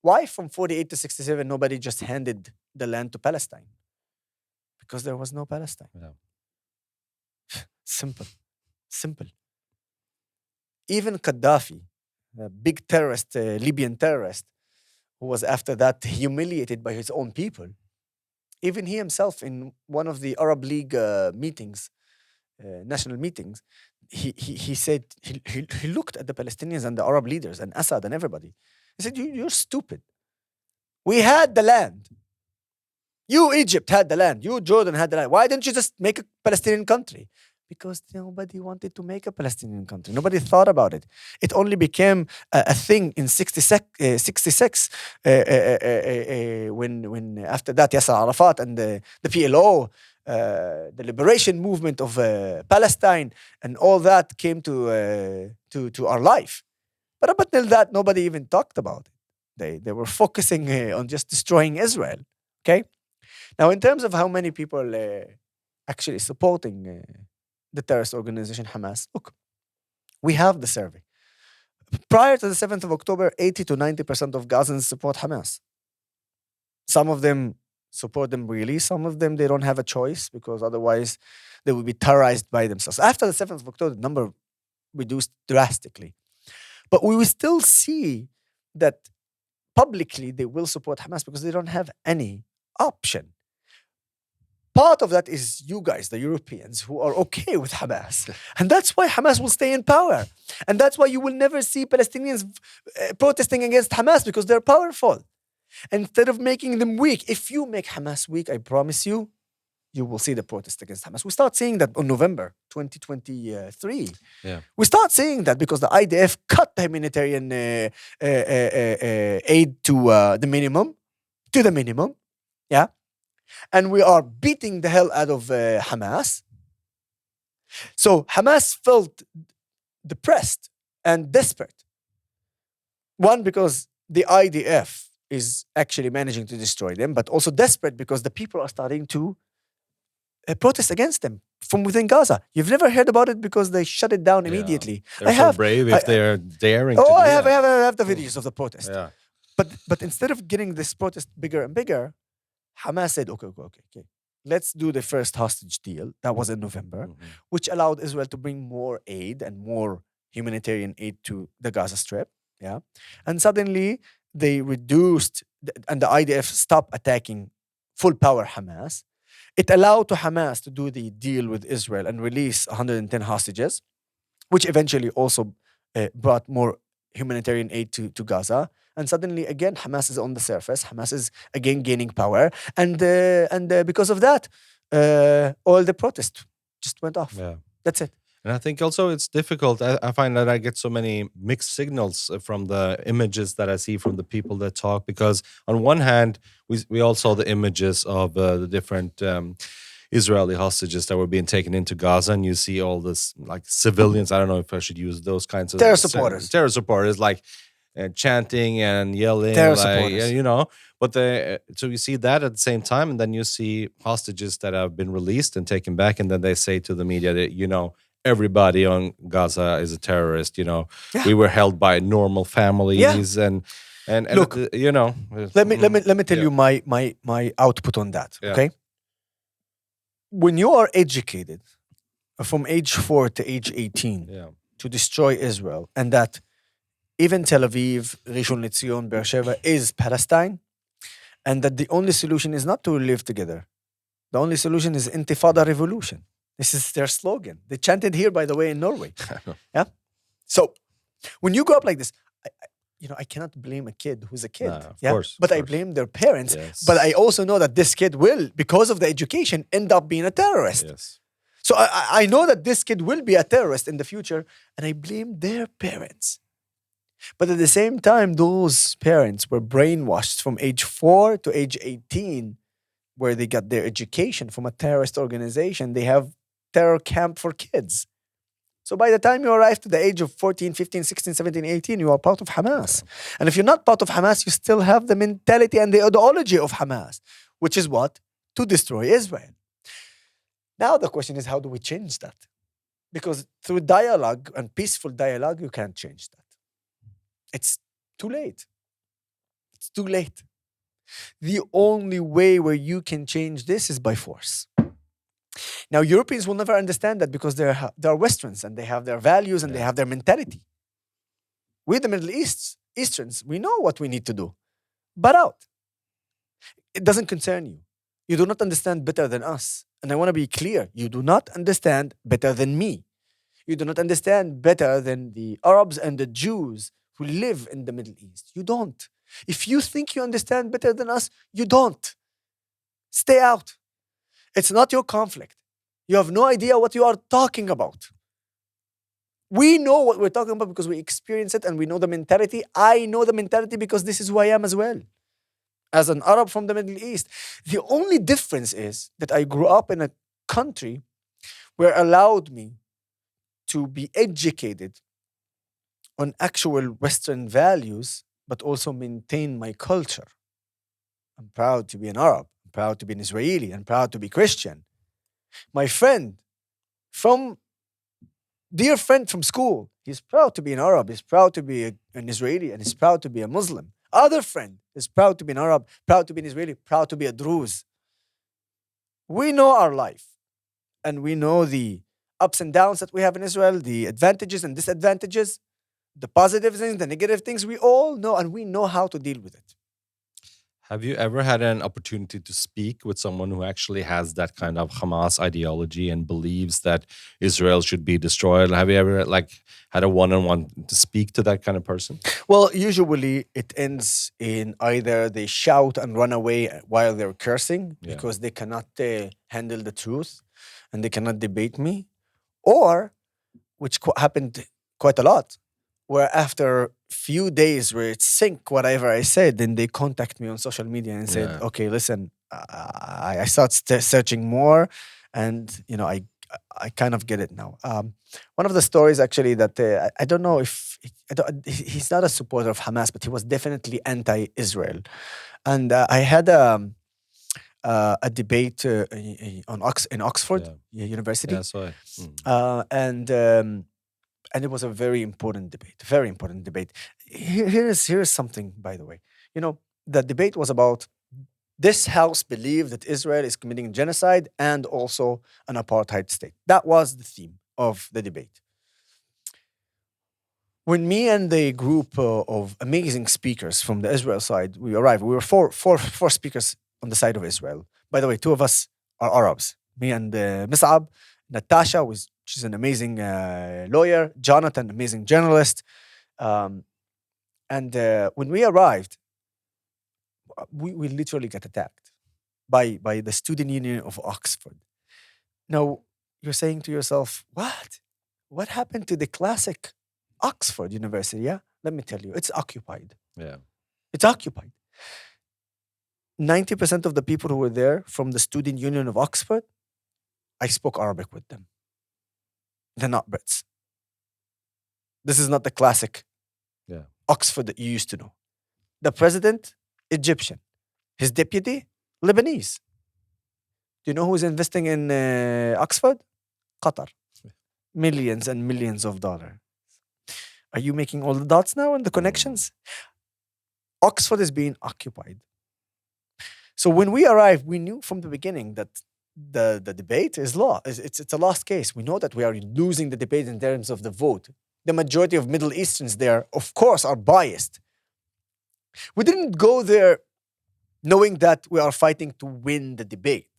S2: Why from 48 to 67 nobody just handed the land to Palestine? Because there was no Palestine.
S1: Yeah.
S2: Simple. Simple. Even Gaddafi, a big terrorist, Libyan terrorist, who was after that humiliated by his own people, even he himself in one of the Arab League meetings, national meetings, he said, he looked at the Palestinians and the Arab leaders and Assad and everybody. He said, you're stupid. We had the land. You, Egypt, had the land. You, Jordan, had the land. Why didn't you just make a Palestinian country? Because nobody wanted to make a Palestinian country. Nobody thought about it. It only became a thing in 66 when after that Yasser Arafat and the PLO, the liberation movement of Palestine and all that came to our life. But up until that, nobody even talked about it. They were focusing on just destroying Israel. Okay? Now, in terms of how many people actually supporting the terrorist organization Hamas, look, we have the survey. Prior to the 7th of October, 80 to 90% of Gazans support Hamas. Some of them support them really. Some of them, they don't have a choice because otherwise they will be terrorized by themselves. After the 7th of October, the number reduced drastically. But we will still see that publicly they will support Hamas because they don't have any option. Part of that is you guys, the Europeans, who are okay with Hamas. And that's why Hamas will stay in power. And that's why you will never see Palestinians protesting against Hamas because they're powerful. Instead of making them weak, if you make Hamas weak, I promise you, you will see the protest against Hamas. We start seeing that on November 2023.
S1: Yeah.
S2: We start seeing that because the IDF cut the humanitarian aid to the minimum. Yeah. And we are beating the hell out of Hamas. So Hamas felt depressed and desperate. One, because the IDF is actually managing to destroy them, but also desperate because the people are starting to protest against them from within Gaza. You've never heard about it because they shut it down immediately.
S1: They're so brave if they're daring to
S2: Oh,
S1: do
S2: I
S1: that.
S2: have the videos of the protest.
S1: Yeah.
S2: But instead of getting this protest bigger and bigger, Hamas said, okay. Let's do the first hostage deal. That was in November, which allowed Israel to bring more aid and more humanitarian aid to the Gaza Strip. Yeah. And suddenly they reduced, and the IDF stopped attacking full power Hamas. It allowed to Hamas to do the deal with Israel and release 110 hostages, which eventually also brought more humanitarian aid to Gaza. And suddenly, again, Hamas is on the surface. Hamas is again gaining power. And because of that, all the protest just went off.
S1: Yeah.
S2: That's it.
S1: And I think also it's difficult. I find that I get so many mixed signals from the images that I see from the people that talk. Because on one hand, we all saw the images of the different Israeli hostages that were being taken into Gaza, and you see all this like civilians. I don't know if I should use those kinds of
S2: Terror supporters.
S1: Terror supporters, like chanting and yelling,
S2: Terror
S1: like,
S2: supporters.
S1: you know. But so you see that at the same time, and then you see hostages that have been released and taken back, and then they say to the media that everybody on Gaza is a terrorist. We were held by normal families, and
S2: look, Let me tell you my output on that.
S1: Yeah.
S2: Okay. When you are educated from age 4 to age 18 to destroy Israel, and that even Tel Aviv, Rishon LeZion, Beersheba is Palestine, and that the only solution is not to live together. The only solution is Intifada revolution. This is their slogan. They chanted here, by the way, in Norway. Yeah. So when you grow up like this, I cannot blame a kid who's a kid.
S1: Of course.
S2: But I blame their parents.
S1: Yes.
S2: But I also know that this kid will, because of the education, end up being a terrorist.
S1: Yes.
S2: So I know that this kid will be a terrorist in the future, and I blame their parents. But at the same time, those parents were brainwashed from age 4 to age 18, where they got their education from a terrorist organization. They have terror camp for kids. So by the time you arrive to the age of 14, 15, 16, 17, 18, you are part of Hamas. And if you're not part of Hamas, you still have the mentality and the ideology of Hamas, which is what? To destroy Israel. Now the question is, how do we change that? Because through dialogue and peaceful dialogue, you can't change that. It's too late. It's too late. The only way where you can change this is by force. Now, Europeans will never understand that because they're Westerns and they have their values and they
S1: Yeah.
S2: have their mentality. We, the Easterns, we know what we need to do. But out. It doesn't concern you. You do not understand better than us. And I want to be clear. You do not understand better than me. You do not understand better than the Arabs and the Jews who live in the Middle East. You don't. If you think you understand better than us, you don't. Stay out. It's not your conflict. You have no idea what you are talking about. We know what we're talking about because we experience it and we know the mentality. I know the mentality because this is who I am as well. As an Arab from the Middle East. The only difference is that I grew up in a country where allowed me to be educated on actual Western values, but also maintain my culture. I'm proud to be an Arab. I'm proud to be an Israeli. I'm proud to be Christian. My friend dear friend from school, he's proud to be an Arab. He's proud to be an Israeli, and he's proud to be a Muslim. Other friend is proud to be an Arab, proud to be an Israeli, proud to be a Druze. We know our life, and we know the ups and downs that we have in Israel, the advantages and disadvantages, the positive things, the negative things. We all know, and we know how to deal with it.
S1: Have you ever had an opportunity to speak with someone who actually has that kind of Hamas ideology and believes that Israel should be destroyed? Have you ever had a one-on-one to speak to that kind of person?
S2: Well, usually it ends in either they shout and run away while they're cursing
S1: Yeah.
S2: because they cannot handle the truth and they cannot debate me, or which happened quite a lot, where after few days where it's sync whatever I said, then they contact me on social media and said,
S1: Yeah.
S2: "Okay, listen, I start searching more, and I kind of get it now." One of the stories actually that I don't know if he's not a supporter of Hamas, but he was definitely anti-Israel, and I had a debate in Oxford University,
S1: Yeah, so
S2: and it was a very important debate. Very important debate. Here is something, by the way. The debate was about this house believed that Israel is committing genocide and also an apartheid state. That was the theme of the debate. When me and the group of amazing speakers from the Israel side, we arrived, we were four speakers on the side of Israel. By the way, two of us are Arabs. Me and Mis'ab, Natasha, she's an amazing lawyer, Jonathan, amazing journalist. And when we arrived, we literally got attacked by the student union of Oxford. Now, you're saying to yourself, what? What happened to the classic Oxford University? Yeah, let me tell you, it's occupied.
S1: yeah.
S2: It's occupied. 90% of the people who were there from the student union of Oxford, I spoke Arabic with them. They're not Brits. This is not the classic Oxford that you used to know. The president, Egyptian. His deputy, Lebanese. Do you know who's investing in Oxford? Qatar. Millions and millions of dollars. Are you making all the dots now and the connections? Oxford is being occupied. So when we arrived, we knew from the beginning that the debate is it's a lost case. We know that we are losing the debate in terms of the vote. The majority of Middle Easterns there, of course, are biased. We didn't go there knowing that we are fighting to win the debate.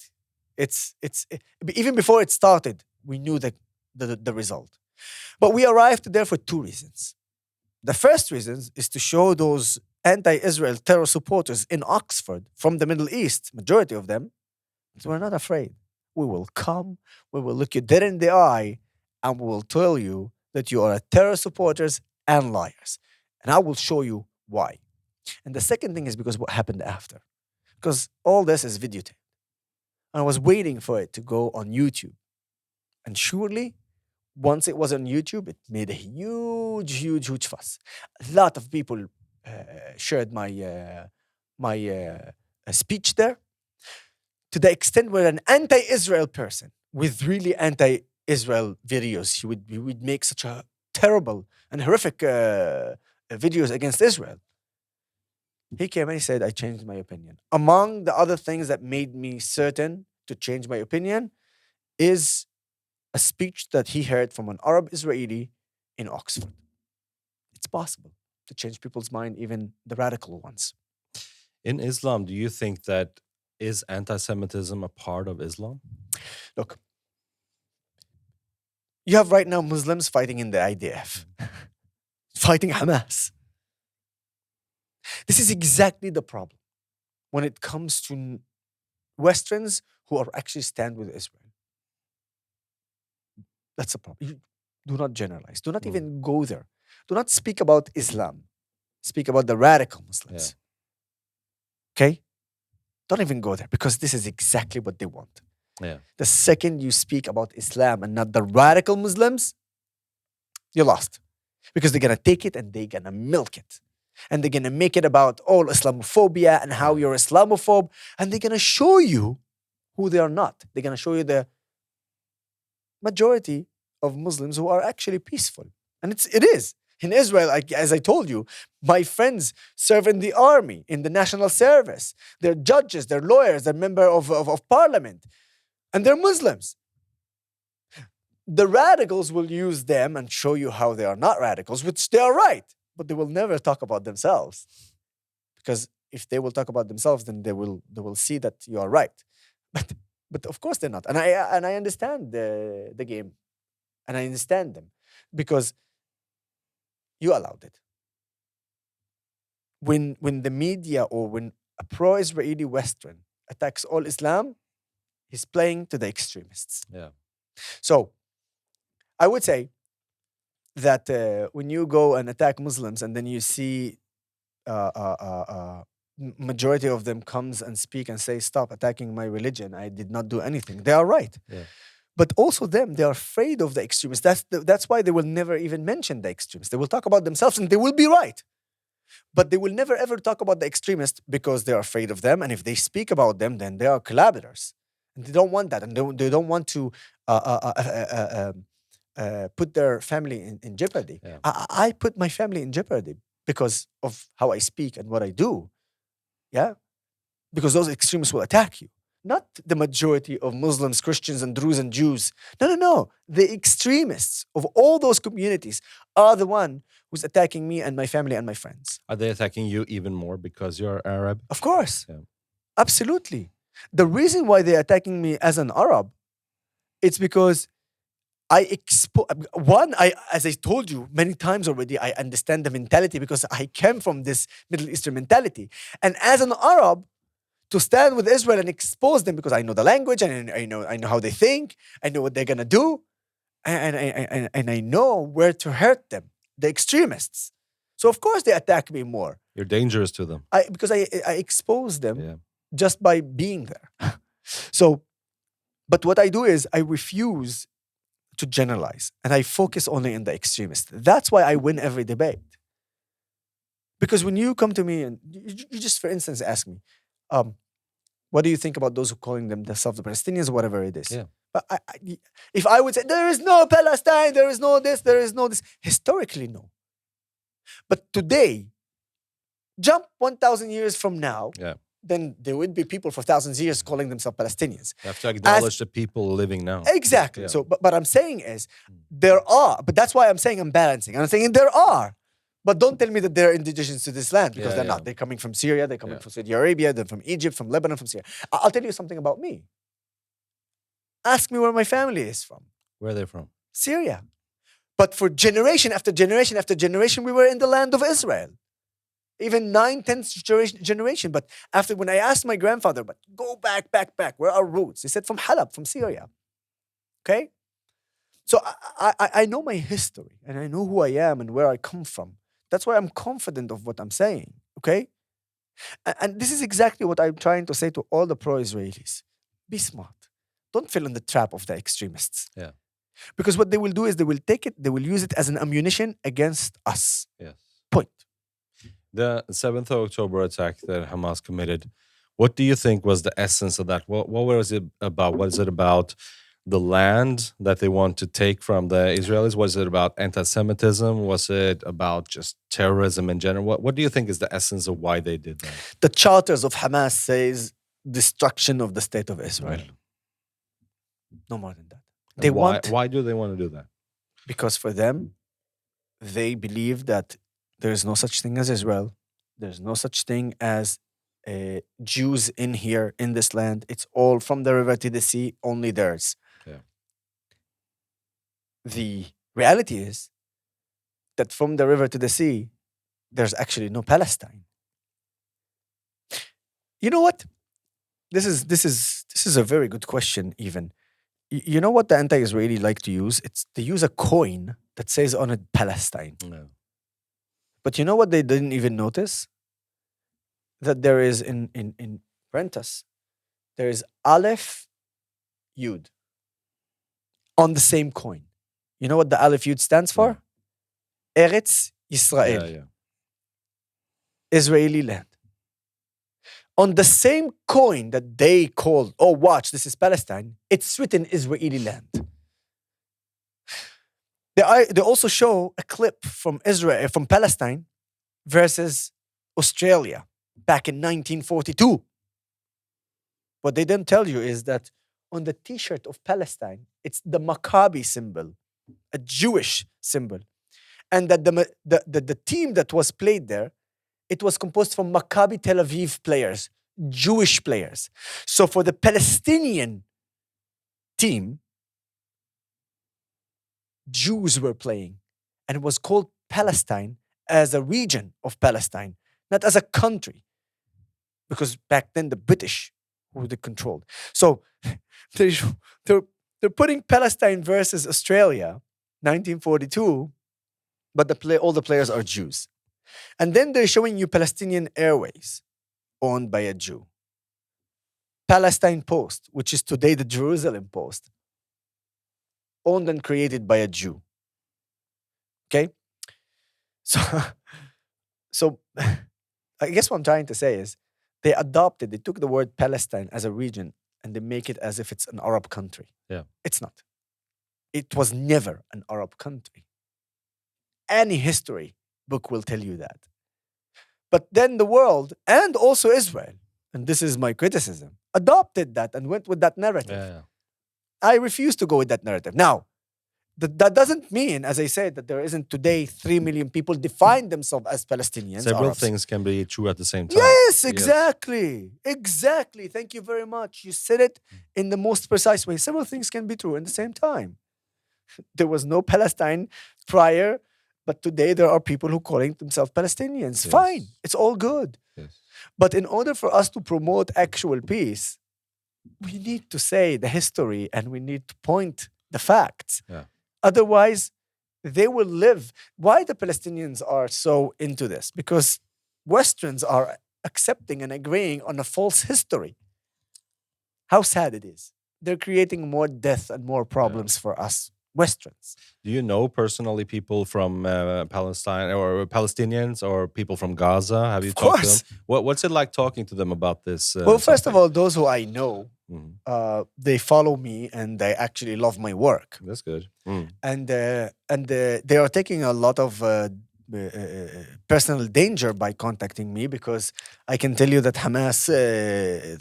S2: Even before it started, we knew the result. But we arrived there for two reasons. The first reason is to show those anti-Israel terror supporters in Oxford from the Middle East, majority of them, that we're not afraid. We will come, we will look you dead in the eye, and we will tell you that you are terror supporters and liars. And I will show you why. And the second thing is because what happened after. Because all this is videotaped. And I was waiting for it to go on YouTube. And surely, once it was on YouTube, it made a huge fuss. A lot of people shared my speech there, to the extent where an anti-Israel person with really Israel videos. He would make such a terrible and horrific videos against Israel. He came and he said, I changed my opinion. Among the other things that made me certain to change my opinion is a speech that he heard from an Arab Israeli in Oxford. It's possible to change people's mind, even the radical ones.
S1: In Islam, do you think that is anti-Semitism a part of Islam?
S2: Look, you have right now Muslims fighting in the IDF, fighting Hamas. This is exactly the problem when it comes to Westerns who are actually stand with Israel. That's the problem. You do not generalize. Do not even go there. Do not speak about Islam. Speak about the radical Muslims. Okay? Don't even go there because this is exactly what they want.
S1: Yeah.
S2: The second you speak about Islam and not the radical Muslims, you're lost. Because they're going to take it and they're going to milk it. And they're going to make it about all Islamophobia and how you're Islamophobe. And they're going to show you who they are not. They're going to show you the majority of Muslims who are actually peaceful. And it is. In Israel, as I told you, my friends serve in the army, in the national service. They're judges, they're lawyers, they're members of parliament. And they're Muslims. The radicals will use them and show you how they are not radicals, which they are right. But they will never talk about themselves. Because if they will talk about themselves, then they will see that you are right. But of course they're not. And I understand the game. And I understand them. Because you allowed it. When the media or when a pro-Israeli Western attacks all Islam, he's playing to the extremists.
S1: Yeah.
S2: So I would say that when you go and attack Muslims and then you see majority of them comes and speak and say, stop attacking my religion, I did not do anything. They are right.
S1: Yeah.
S2: But also them, they are afraid of the extremists. That's why they will never even mention the extremists. They will talk about themselves and they will be right. But they will never ever talk about the extremists because they're afraid of them. And if they speak about them, then they are collaborators. And they don't want that. And they don't want to put their family in jeopardy.
S1: Yeah.
S2: I put my family in jeopardy because of how I speak and what I do. Yeah? Because those extremists will attack you. Not the majority of Muslims, Christians, and Druze and Jews. No. The extremists of all those communities are the one who's attacking me and my family and my friends.
S1: Are they attacking you even more because you're Arab?
S2: Of course.
S1: Yeah.
S2: Absolutely. The reason why they're attacking me as an Arab, it's because as I told you many times already, I understand the mentality because I came from this Middle Eastern mentality. And as an Arab, to stand with Israel and expose them because I know the language and I know how they think, I know what they're gonna do, and I know where to hurt them, the extremists. So of course they attack me more.
S1: You're dangerous to them.
S2: Because I expose them just by being there. So, but what I do is I refuse to generalize and I focus only on the extremists. That's why I win every debate. Because when you come to me and you just, for instance, ask me, what do you think about those who calling themselves the Palestinians or whatever it is?
S1: Yeah.
S2: But if I would say, there is no Palestine, there is no this, historically, no. But today, jump 1,000 years from now, then there would be people for thousands of years calling themselves Palestinians.
S1: You have to acknowledge the people living now.
S2: Exactly. So, but I'm saying is, there are, but that's why I'm saying I'm balancing. I'm saying there are. But don't tell me that they're indigenous to this land because they're not. They're coming from Syria, they're coming from Saudi Arabia, they're from Egypt, from Lebanon, from Syria. I'll tell you something about me. Ask me where my family is from.
S1: Where are they from?
S2: Syria. But for generation after generation after generation, we were in the land of Israel. Even 9th, 10th generation. But after, when I asked my grandfather, but go back, where are our roots? He said from Halab, from Syria. Okay? So I know my history and I know who I am and where I come from. That's why I'm confident of what I'm saying, okay? And this is exactly what I'm trying to say to all the pro-Israelis. Be smart. Don't fall in the trap of the extremists.
S1: Yeah.
S2: Because what they will do is they will take it, they will use it as an ammunition against us.
S1: Yes.
S2: Point.
S1: The 7th of October attack that Hamas committed, what do you think was the essence of that? What was it about? What is it about the land that they want to take from the Israelis? Was it about anti-Semitism? Was it about just terrorism in general? What do you think is the essence of why they did that?
S2: The charters of Hamas says destruction of the state of Israel. No more than that. They want,
S1: Why do they want to do that?
S2: because for them, they believe that there is no such thing as Israel. There's no such thing as Jews in here, in this land. It's all from the river to the sea, only theirs.
S1: Yeah.
S2: The reality is that from the river to the sea, there's actually no Palestine. You know what? This is a very good question. Even you know what the anti-Israeli like to use? They use a coin that says on it Palestine.
S1: No.
S2: But you know what they didn't even notice? That there is in Brentus, there is Aleph Yud on the same coin. You know what the Aleph Yud stands for? Eretz Yisrael.
S1: Yeah.
S2: Israeli land. On the same coin that they called, oh, watch, this is Palestine, it's written Israeli land. They also show a clip from Israel, from Palestine versus Australia back in 1942. What they didn't tell you is that on the t-shirt of Palestine, it's the Maccabi symbol, a Jewish symbol. And that the team that was played there, it was composed from Maccabi Tel Aviv players, Jewish players. So for the Palestinian team, Jews were playing. And it was called Palestine as a region of Palestine, not as a country. Because back then the British were the controlled. So they're putting Palestine versus Australia, 1942, but all the players are Jews. And then they're showing you Palestinian Airways, owned by a Jew. Palestine Post, which is today the Jerusalem Post, owned and created by a Jew. Okay? So I guess what I'm trying to say is they took the word Palestine as a region and they make it as if it's an Arab country.
S1: Yeah.
S2: It's not. It was never an Arab country. Any history book will tell you that. But then the world, and also Israel, and this is my criticism, adopted that and went with that narrative.
S1: Yeah.
S2: I refuse to go with that narrative. Now, that doesn't mean, as I said, that there isn't today 3 million people define themselves as Palestinians.
S1: Several
S2: Arabs.
S1: things can be true at the same time.
S2: Yes, exactly. Exactly. Thank you very much. You said it in the most precise way. Several things can be true at the same time. There was no Palestine prior, but today there are people who calling themselves Palestinians.
S1: Yes.
S2: Fine. It's all good.
S1: Yes.
S2: But in order for us to promote actual peace, we need to say the history and we need to point the facts.
S1: Yeah.
S2: Otherwise, they will live. Why the Palestinians are so into this? Because Westerns are accepting and agreeing on a false history. How sad it is. They're creating more death and more problems for us Westerns.
S1: Do you know personally people from Palestine or Palestinians or people from Gaza? Have you talked to them? What's it like talking to them about this?
S2: Well, first of all, those who I know,
S1: Mhm.
S2: they follow me and they actually love my work.
S1: That's good.
S2: And they are taking a lot of personal danger by contacting me because I can tell you that Hamas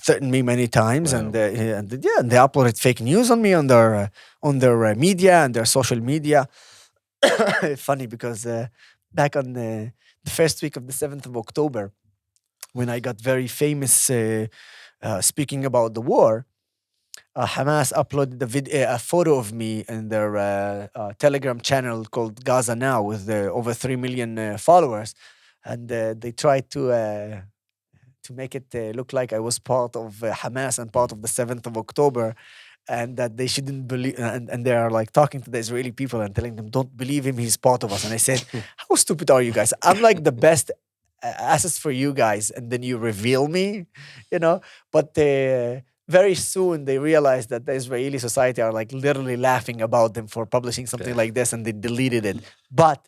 S2: threatened me many times.
S1: Wow.
S2: And they uploaded fake news on me on their media and their social media. Funny because back on the first week of the 7th of October, when I got very famous speaking about the war, Hamas uploaded a photo of me in their Telegram channel called Gaza Now with over 3 million followers, and they tried to make it look like I was part of Hamas and part of the 7th of October, and that they shouldn't believe. And they are like talking to the Israeli people and telling them, "Don't believe him; he's part of us." And I said, "How stupid are you guys? I'm like the best assets for you guys, and then you reveal me, you know." But very soon they realized that the Israeli society are like literally laughing about them for publishing something like this, and they deleted it. But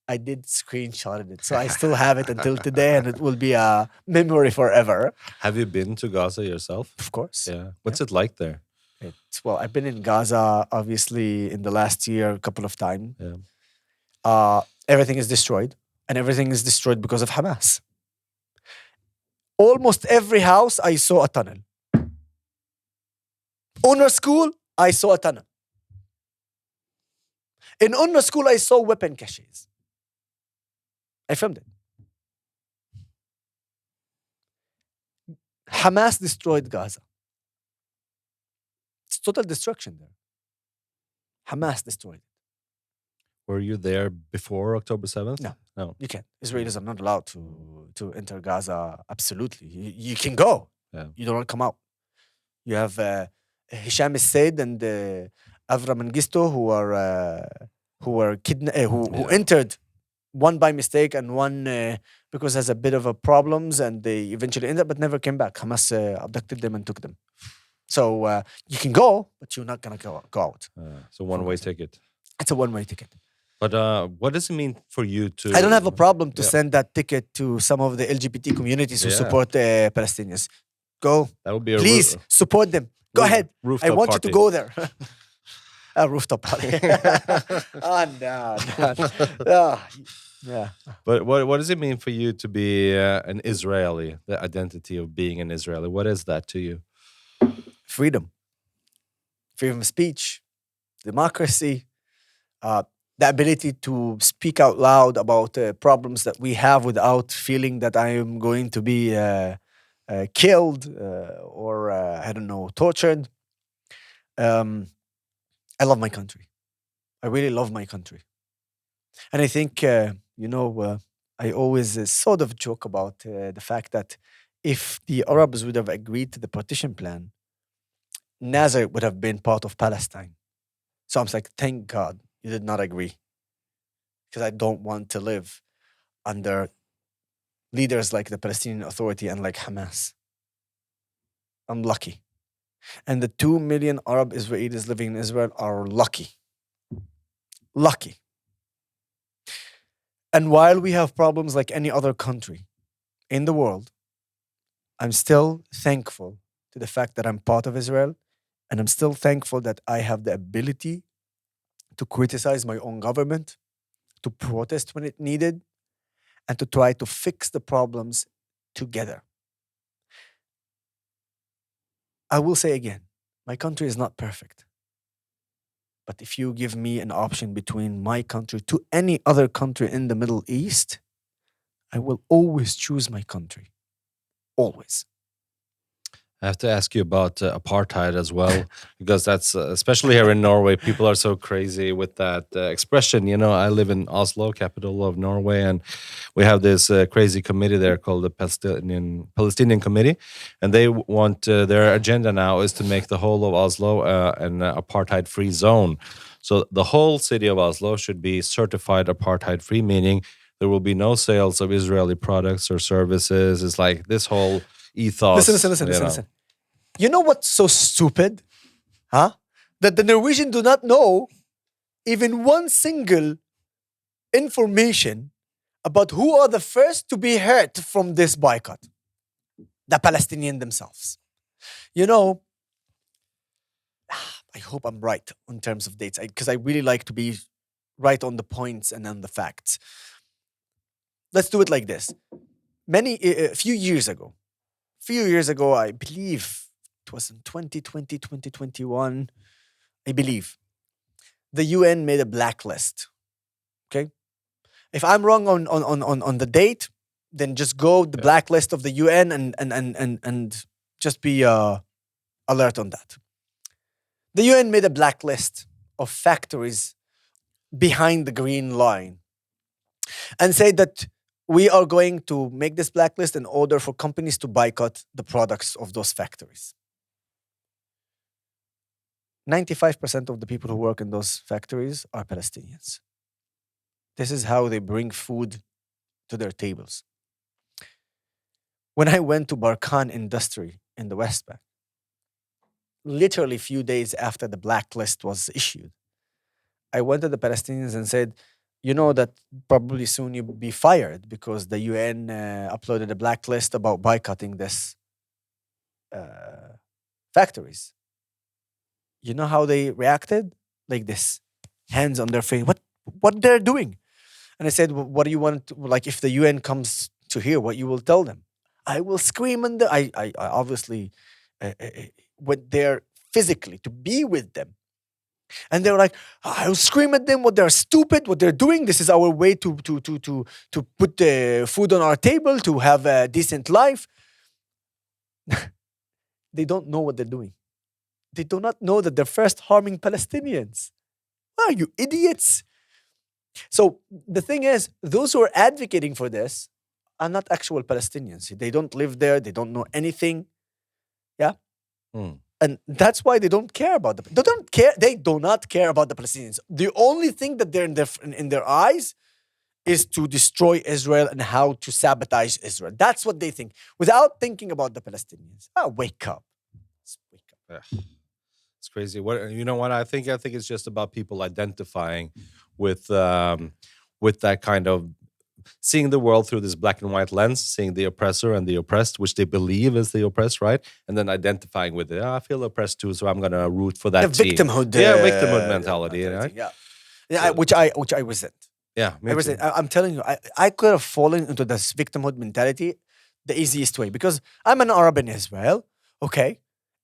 S2: I did screenshot it, so I still have it until today, and it will be a memory forever.
S1: Have you been to Gaza yourself?
S2: Of course.
S1: Yeah. What's it like there?
S2: Well, I've been in Gaza, obviously, in the last year a couple of times.
S1: Yeah.
S2: Everything is destroyed, and everything is destroyed because of Hamas. Almost every house, I saw a tunnel. UNRWA school, I saw a tunnel. In UNRWA school, I saw weapon caches. I filmed it. Hamas destroyed Gaza. It's total destruction there. Hamas destroyed it.
S1: Were you there before October 7th?
S2: No.
S1: No.
S2: You can't. Israelis are not allowed to enter Gaza. Absolutely. You can go.
S1: Yeah.
S2: You don't come out. You have Hisham Said and Avra Mengistu who entered, one by mistake and one because has a bit of a problems, and they eventually ended up but never came back. Hamas abducted them and took them. So you can go, but you're not gonna go out.
S1: It's a one-way ticket.
S2: It's a one-way ticket.
S1: But what does it mean for you to?
S2: I don't have a problem to
S1: Yeah.
S2: send that ticket to some of the LGBT communities who
S1: Yeah.
S2: support the Palestinians. Go,
S1: That would be a
S2: please support them. Go ahead. I
S1: rooftop
S2: want
S1: party.
S2: you to go there. A rooftop party. No. Yeah.
S1: But what does it mean for you to be an Israeli? The identity of being an Israeli. What is that to you?
S2: Freedom of speech, democracy, the ability to speak out loud about problems that we have without feeling that I am going to be killed or, I don't know, tortured. I love my country. I really love my country. And I think, I always sort of joke about the fact that if the Arabs would have agreed to the partition plan, Nazareth would have been part of Palestine. So I'm like, thank God you did not agree. Because I don't want to live under leaders like the Palestinian Authority and like Hamas. I'm lucky. And the 2 million Arab Israelis living in Israel are lucky. Lucky. And while we have problems like any other country in the world, I'm still thankful to the fact that I'm part of Israel. And I'm still thankful that I have the ability to criticize my own government, to protest when it needed, and to try to fix the problems together. I will say again, my country is not perfect. But if you give me an option between my country to any other country in the Middle East, I will always choose my country. Always.
S1: I have to ask you about apartheid as well, because that's especially here in Norway, people are so crazy with that expression. You know, I live in Oslo, capital of Norway, and we have this crazy committee there called the Palestinian Committee, and they want their agenda now is to make the whole of Oslo an apartheid-free zone. So the whole city of Oslo should be certified apartheid-free, meaning there will be no sales of Israeli products or services. It's like this whole ethos.
S2: Listen. You know what's so stupid? Huh? That the Norwegian do not know even one single information about who are the first to be hurt from this boycott. The Palestinians themselves. You know, I hope I'm right in terms of dates, because I really like to be right on the points and on the facts. Let's do it like this. A few years ago, I believe it was in 2020, 2021, I believe, the UN made a blacklist. Okay? If I'm wrong on the date, then just go the blacklist of the UN and just be alert on that. The UN made a blacklist of factories behind the green line and said that we are going to make this blacklist in order for companies to boycott the products of those factories. 95% of the people who work in those factories are Palestinians. This is how they bring food to their tables. When I went to Bergen industry in the West Bank, literally a few days after the blacklist was issued, I went to the Palestinians and said, you know that probably soon you'll be fired because the UN uploaded a blacklist about boycotting this factories. You know how they reacted? Like this, hands on their face. What they're doing? And I said, what do you want? Like, if the UN comes to here, what you will tell them? I will scream, and I obviously went there physically to be with them. And they were like, I'll scream at them what they're stupid, what they're doing. This is our way to put the food on our table, to have a decent life. They don't know what they're doing. They do not know that they're first harming Palestinians. Are you idiots? So the thing is, those who are advocating for this are not actual Palestinians. They don't live there. They don't know anything. Yeah. And that's why they don't care about them. They don't care. They do not care about the Palestinians. The only thing that they're in their eyes is to destroy Israel and how to sabotage Israel. That's what they think, without thinking about the Palestinians. Wake up. Just wake up.
S1: It's crazy. What you know? What I think it's just about people identifying with that kind of seeing the world through this black and white lens, seeing the oppressor and the oppressed, which they believe is the oppressed, right? And then identifying with it. I feel oppressed too, so I'm going to root for that
S2: The
S1: team.
S2: victimhood.
S1: Victimhood mentality, right?
S2: Yeah, which I resent.
S1: Yeah,
S2: I resent. I'm telling you, I could have fallen into this victimhood mentality the easiest way, because I'm an Arab in Israel. Okay,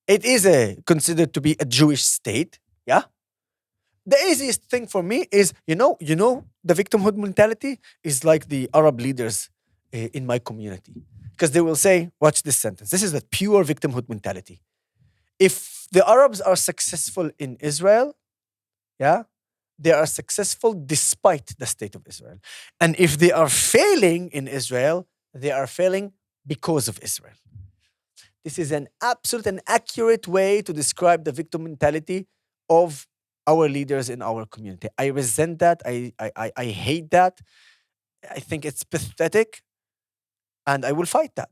S2: it is considered to be a Jewish state. Yeah. The easiest thing for me is, the victimhood mentality is like the Arab leaders in my community. Because they will say, watch this sentence. This is the pure victimhood mentality. If the Arabs are successful in Israel, yeah, they are successful despite the state of Israel. And if they are failing in Israel, they are failing because of Israel. This is an absolute and accurate way to describe the victim mentality of our leaders in our community. I resent that. I hate that. I think it's pathetic, and I will fight that.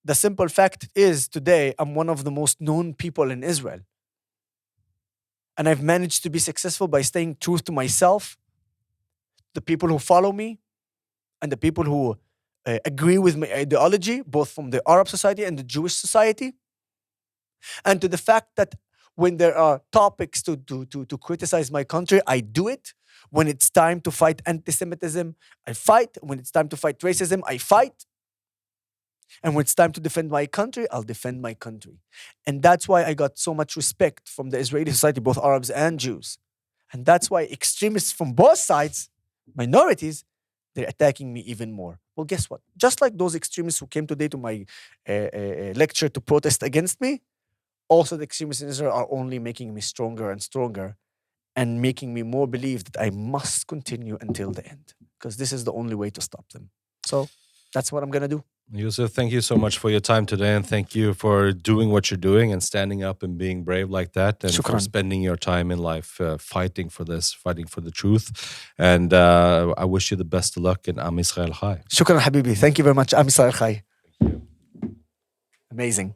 S2: The simple fact is, today I'm one of the most known people in Israel, and I've managed to be successful by staying true to myself, the people who follow me, and the people who agree with my ideology, both from the Arab society and the Jewish society, and to the fact that when there are topics to criticize my country, I do it. When it's time to fight anti-Semitism, I fight. When it's time to fight racism, I fight. And when it's time to defend my country, I'll defend my country. And that's why I got so much respect from the Israeli society, both Arabs and Jews. And that's why extremists from both sides, minorities, they're attacking me even more. Well, guess what? Just like those extremists who came today to my lecture to protest against me, also the extremists in Israel are only making me stronger and stronger, and making me more believe that I must continue until the end, because this is the only way to stop them. So that's what I'm going to do.
S1: Yosef, thank you so much for your time today, and thank you for doing what you're doing and standing up and being brave like that, and for spending your time in life fighting for this, fighting for the truth. And I wish you the best of luck in Am Yisrael Chai.
S2: Shukran, Habibi. Thank you very much. Am Yisrael Chai. Amazing.